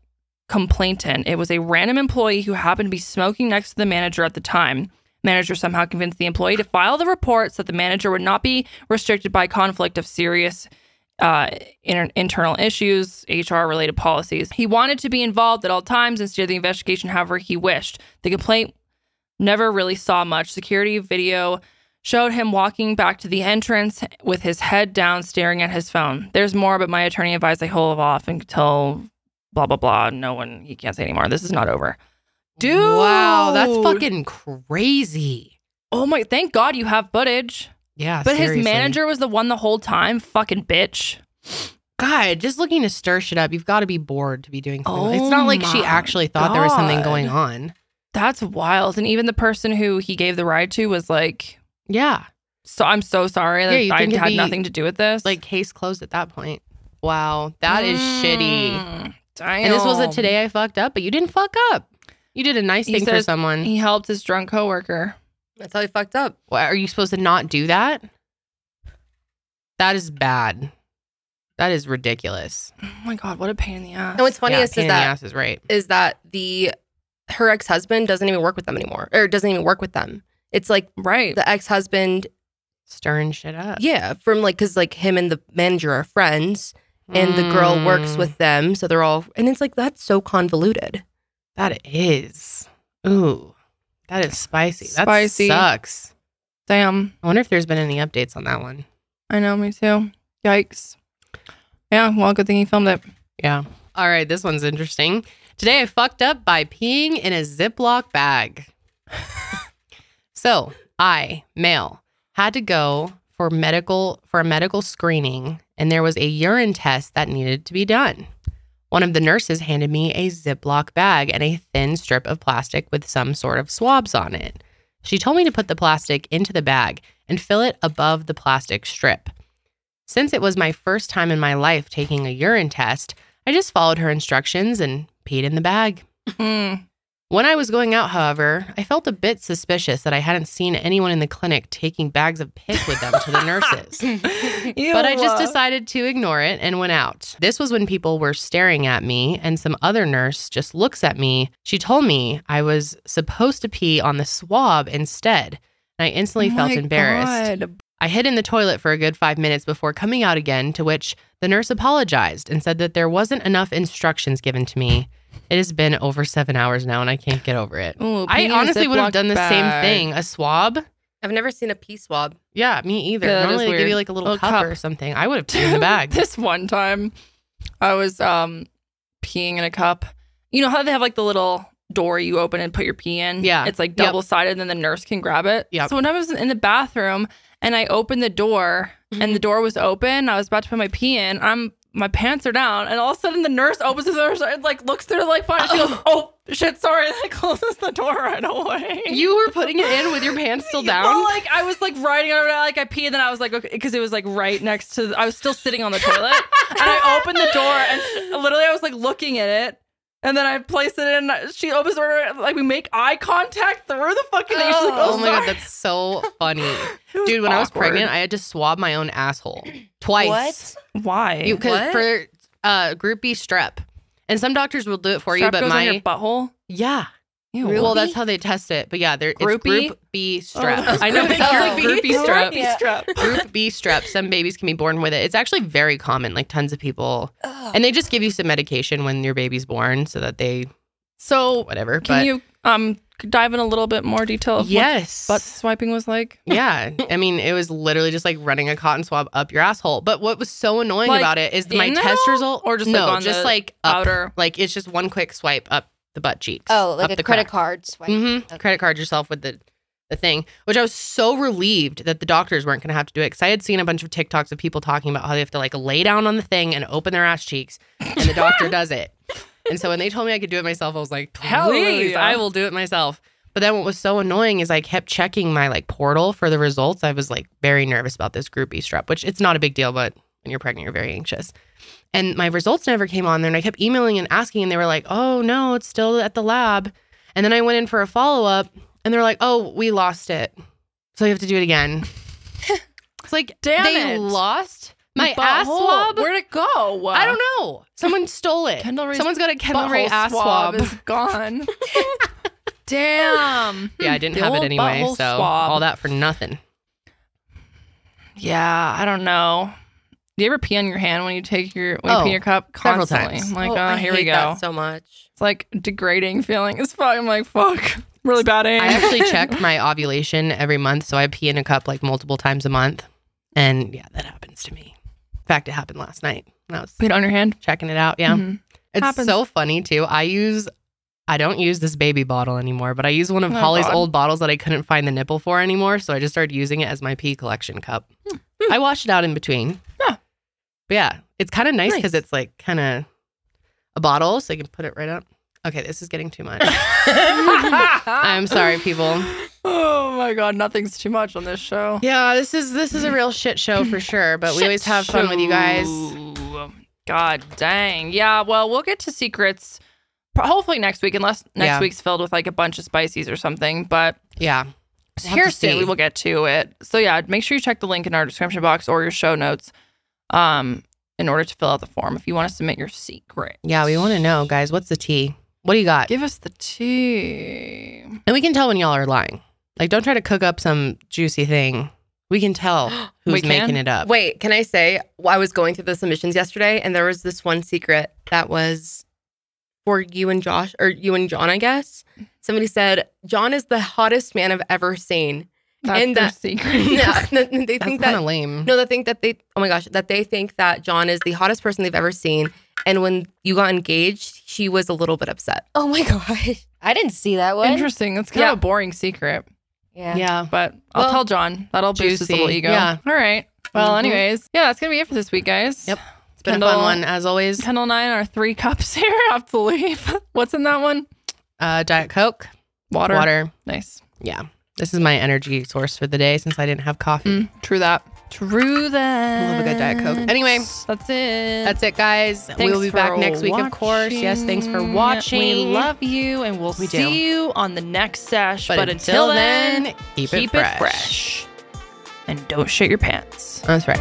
It was a random employee who happened to be smoking next to the manager at the time. Manager somehow convinced the employee to file the report so that the manager would not be restricted by conflict of serious internal issues, HR-related policies. He wanted to be involved at all times and steer the investigation however he wished. The complaint Never really saw much. Security video showed him walking back to the entrance with his head down, staring at his phone. There's more, but my attorney advised I hold off until blah, blah, blah. He can't say anymore. This is not over. Dude. Wow, that's fucking crazy. Oh my, thank God you have footage. Yeah, but seriously. his manager was the one the whole time. Fucking bitch. God, just looking to stir shit up. You've got to be bored to be doing something. It's not like she actually thought there was something going on. That's wild. And even the person who he gave the ride to was like, yeah. So I'm so sorry that I had nothing to do with this. Like, case closed at that point. Wow, that is shitty. Damn. And this was a today I fucked up, but you didn't fuck up. You did a nice thing for someone. He helped his drunk coworker. That's how he fucked up. What, are you supposed to not do that? That is bad. That is ridiculous. Oh my God, what a pain in the ass. And what's funniest pain in the ass is right. Is that her ex-husband doesn't even work with them anymore, or doesn't even work with them. It's like the ex-husband stirring shit up. Yeah, from because him and the manager are friends, and the girl works with them, so they're all, and it's like that's so convoluted. That is. Ooh, that is spicy. Spicy. That sucks. Damn. I wonder if there's been any updates on that one. I know, me too. Yikes. Yeah, well, good thing he filmed it. Yeah. All right, this one's interesting. Today I fucked up by peeing in a Ziploc bag. So I, male, had to go for a medical screening, and there was a urine test that needed to be done. One of the nurses handed me a Ziploc bag and a thin strip of plastic with some sort of swabs on it. She told me to put the plastic into the bag and fill it above the plastic strip. Since it was my first time in my life taking a urine test, I just followed her instructions and peed in the bag. When I was going out, however, I felt a bit suspicious that I hadn't seen anyone in the clinic taking bags of piss with them to the nurses. But I just decided to ignore it and went out. This was when people were staring at me, and some other nurse just looks at me. She told me I was supposed to pee on the swab instead, and I instantly felt embarrassed. God. I hid in the toilet for a good 5 minutes before coming out again, to which the nurse apologized and said that there wasn't enough instructions given to me. It has been over 7 hours now, and I can't get over it. Ooh, I honestly would have done the same thing. A swab? I've never seen a pee swab. Yeah, me either. Yeah, normally they give you like a little cup or something. I would have peed in the bag. This one time, I was peeing in a cup. You know how they have like the little door you open and put your pee in? Yeah. It's like double-sided, and then the nurse can grab it. Yeah. So when I was in the bathroom and I opened the door and the door was open, I was about to put my pee in. My pants are down, and all of a sudden the nurse opens the door and like looks through the fine. She goes, "Oh shit, sorry!" And like closes the door right away. You were putting it in with your pants still down? Well, like I was like riding over, like I peed, and then I was like, okay, because it was like right next to. I was still sitting on the toilet, and I opened the door, and literally I was like looking at it. And then I place it in. She opens the door, like we make eye contact through the fucking thing. She's like, oh my God, that's so funny. Dude, when I was pregnant, I had to swab my own asshole twice. What? Why? For Group B strep. And some doctors will do it for you, but goes in your butthole? Yeah. Ew. Well, that's how they test it. But yeah, it's Group B strep. I know, it sounds like Group B strep. Group B strep. Some babies can be born with it. It's actually very common, like tons of people. And they just give you some medication when your baby's born so that they, whatever. Can you dive in a little bit more detail of what butt swiping was like? Yeah. I mean, it was literally just like running a cotton swab up your asshole. But what was so annoying about it is my test result, or just no, like on just the like up, outer, like it's just one quick swipe up the butt cheeks. Oh, like up a the credit crack. card swipe. Okay. Credit card yourself with the thing, which I was so relieved that the doctors weren't going to have to do it, because I had seen a bunch of TikToks of people talking about how they have to like lay down on the thing and open their ass cheeks, and the doctor does it. And so when they told me I could do it myself, I was like, please, I will do it myself. But then what was so annoying is I kept checking my like portal for the results. I was like very nervous about this Group B strep, which it's not a big deal, but when you're pregnant, you're very anxious. And my results never came on there, and I kept emailing and asking, and they were like, oh no, it's still at the lab. And then I went in for a follow-up, and they're like, oh, we lost it, so you have to do it again. It's like, they lost my ass swab? Where'd it go? I don't know. Someone stole it. Someone's got a Kendall Rae ass swab. Is gone. Damn. Yeah, I didn't have it anyway, so all that for nothing. Yeah, I don't know. Do you ever pee on your hand when you take your pee in your cup? Constantly. Several times. I'm like, here we go. So much. It's like degrading feeling. It's fuck. I'm like, fuck. really bad aim. I actually check my ovulation every month, so I pee in a cup like multiple times a month. And yeah, that happens to me. In fact, it happened last night. When I was Peed on your hand? checking it out. Yeah. Mhm. It's Happens. so funny too. I don't use this baby bottle anymore, but I use one of Oh, Holly's God. old bottles that I couldn't find the nipple for anymore. So I just started using it as my pee collection cup. I wash it out in between. Yeah. But yeah, it's kind of nice Nice. because it's like kind of a bottle, so you can put it right up. Okay, this is getting too much. I'm sorry, people. Oh my God, nothing's too much on this show. Yeah, this is a real shit show for sure, but we always have fun with you guys. God dang. Yeah, well, we'll get to secrets hopefully next week, unless next week's filled with like a bunch of spices or something. But Yeah. here soon we will get to it. So yeah, make sure you check the link in our description box or your show notes in order to fill out the form if you want to submit your secret. Yeah, we want to know, guys, what's the tea? What do you got? Give us the tea. And we can tell when y'all are lying. Like, don't try to cook up some juicy thing. We can tell who's We can? making it up. Wait, can I say, I was going through the submissions yesterday and there was this one secret that was for you and Josh, or you and John, I guess. Somebody said, John is the hottest man I've ever seen. That's And their that- secret. Yeah, they That's think kind that, of lame. no, they think that they think that John is the hottest person they've ever seen. And when you got engaged, she was a little bit upset. Oh my gosh. I didn't see that one. Interesting. That's kind of a boring secret. Yeah. Yeah. But I'll Well, tell John. That'll boost his juicy. little ego. Yeah. All right. Well, Mhm. anyways, yeah, that's going to be it for this week, guys. Yep. It's been a Kendall- fun one, as always. Kendall and I and our 3 cups here have to leave. What's in that one? Diet Coke, Water. water. Nice. Yeah. This is my energy source for the day since I didn't have coffee. True that. True that. I love a good Diet Coke. Anyway, that's it. that's it, guys. Thanks We'll be back for next week, of course. Yes, thanks for watching. We love you, and we'll We see do. you on the next sesh. But until then, keep it fresh. And don't shit your pants. That's right.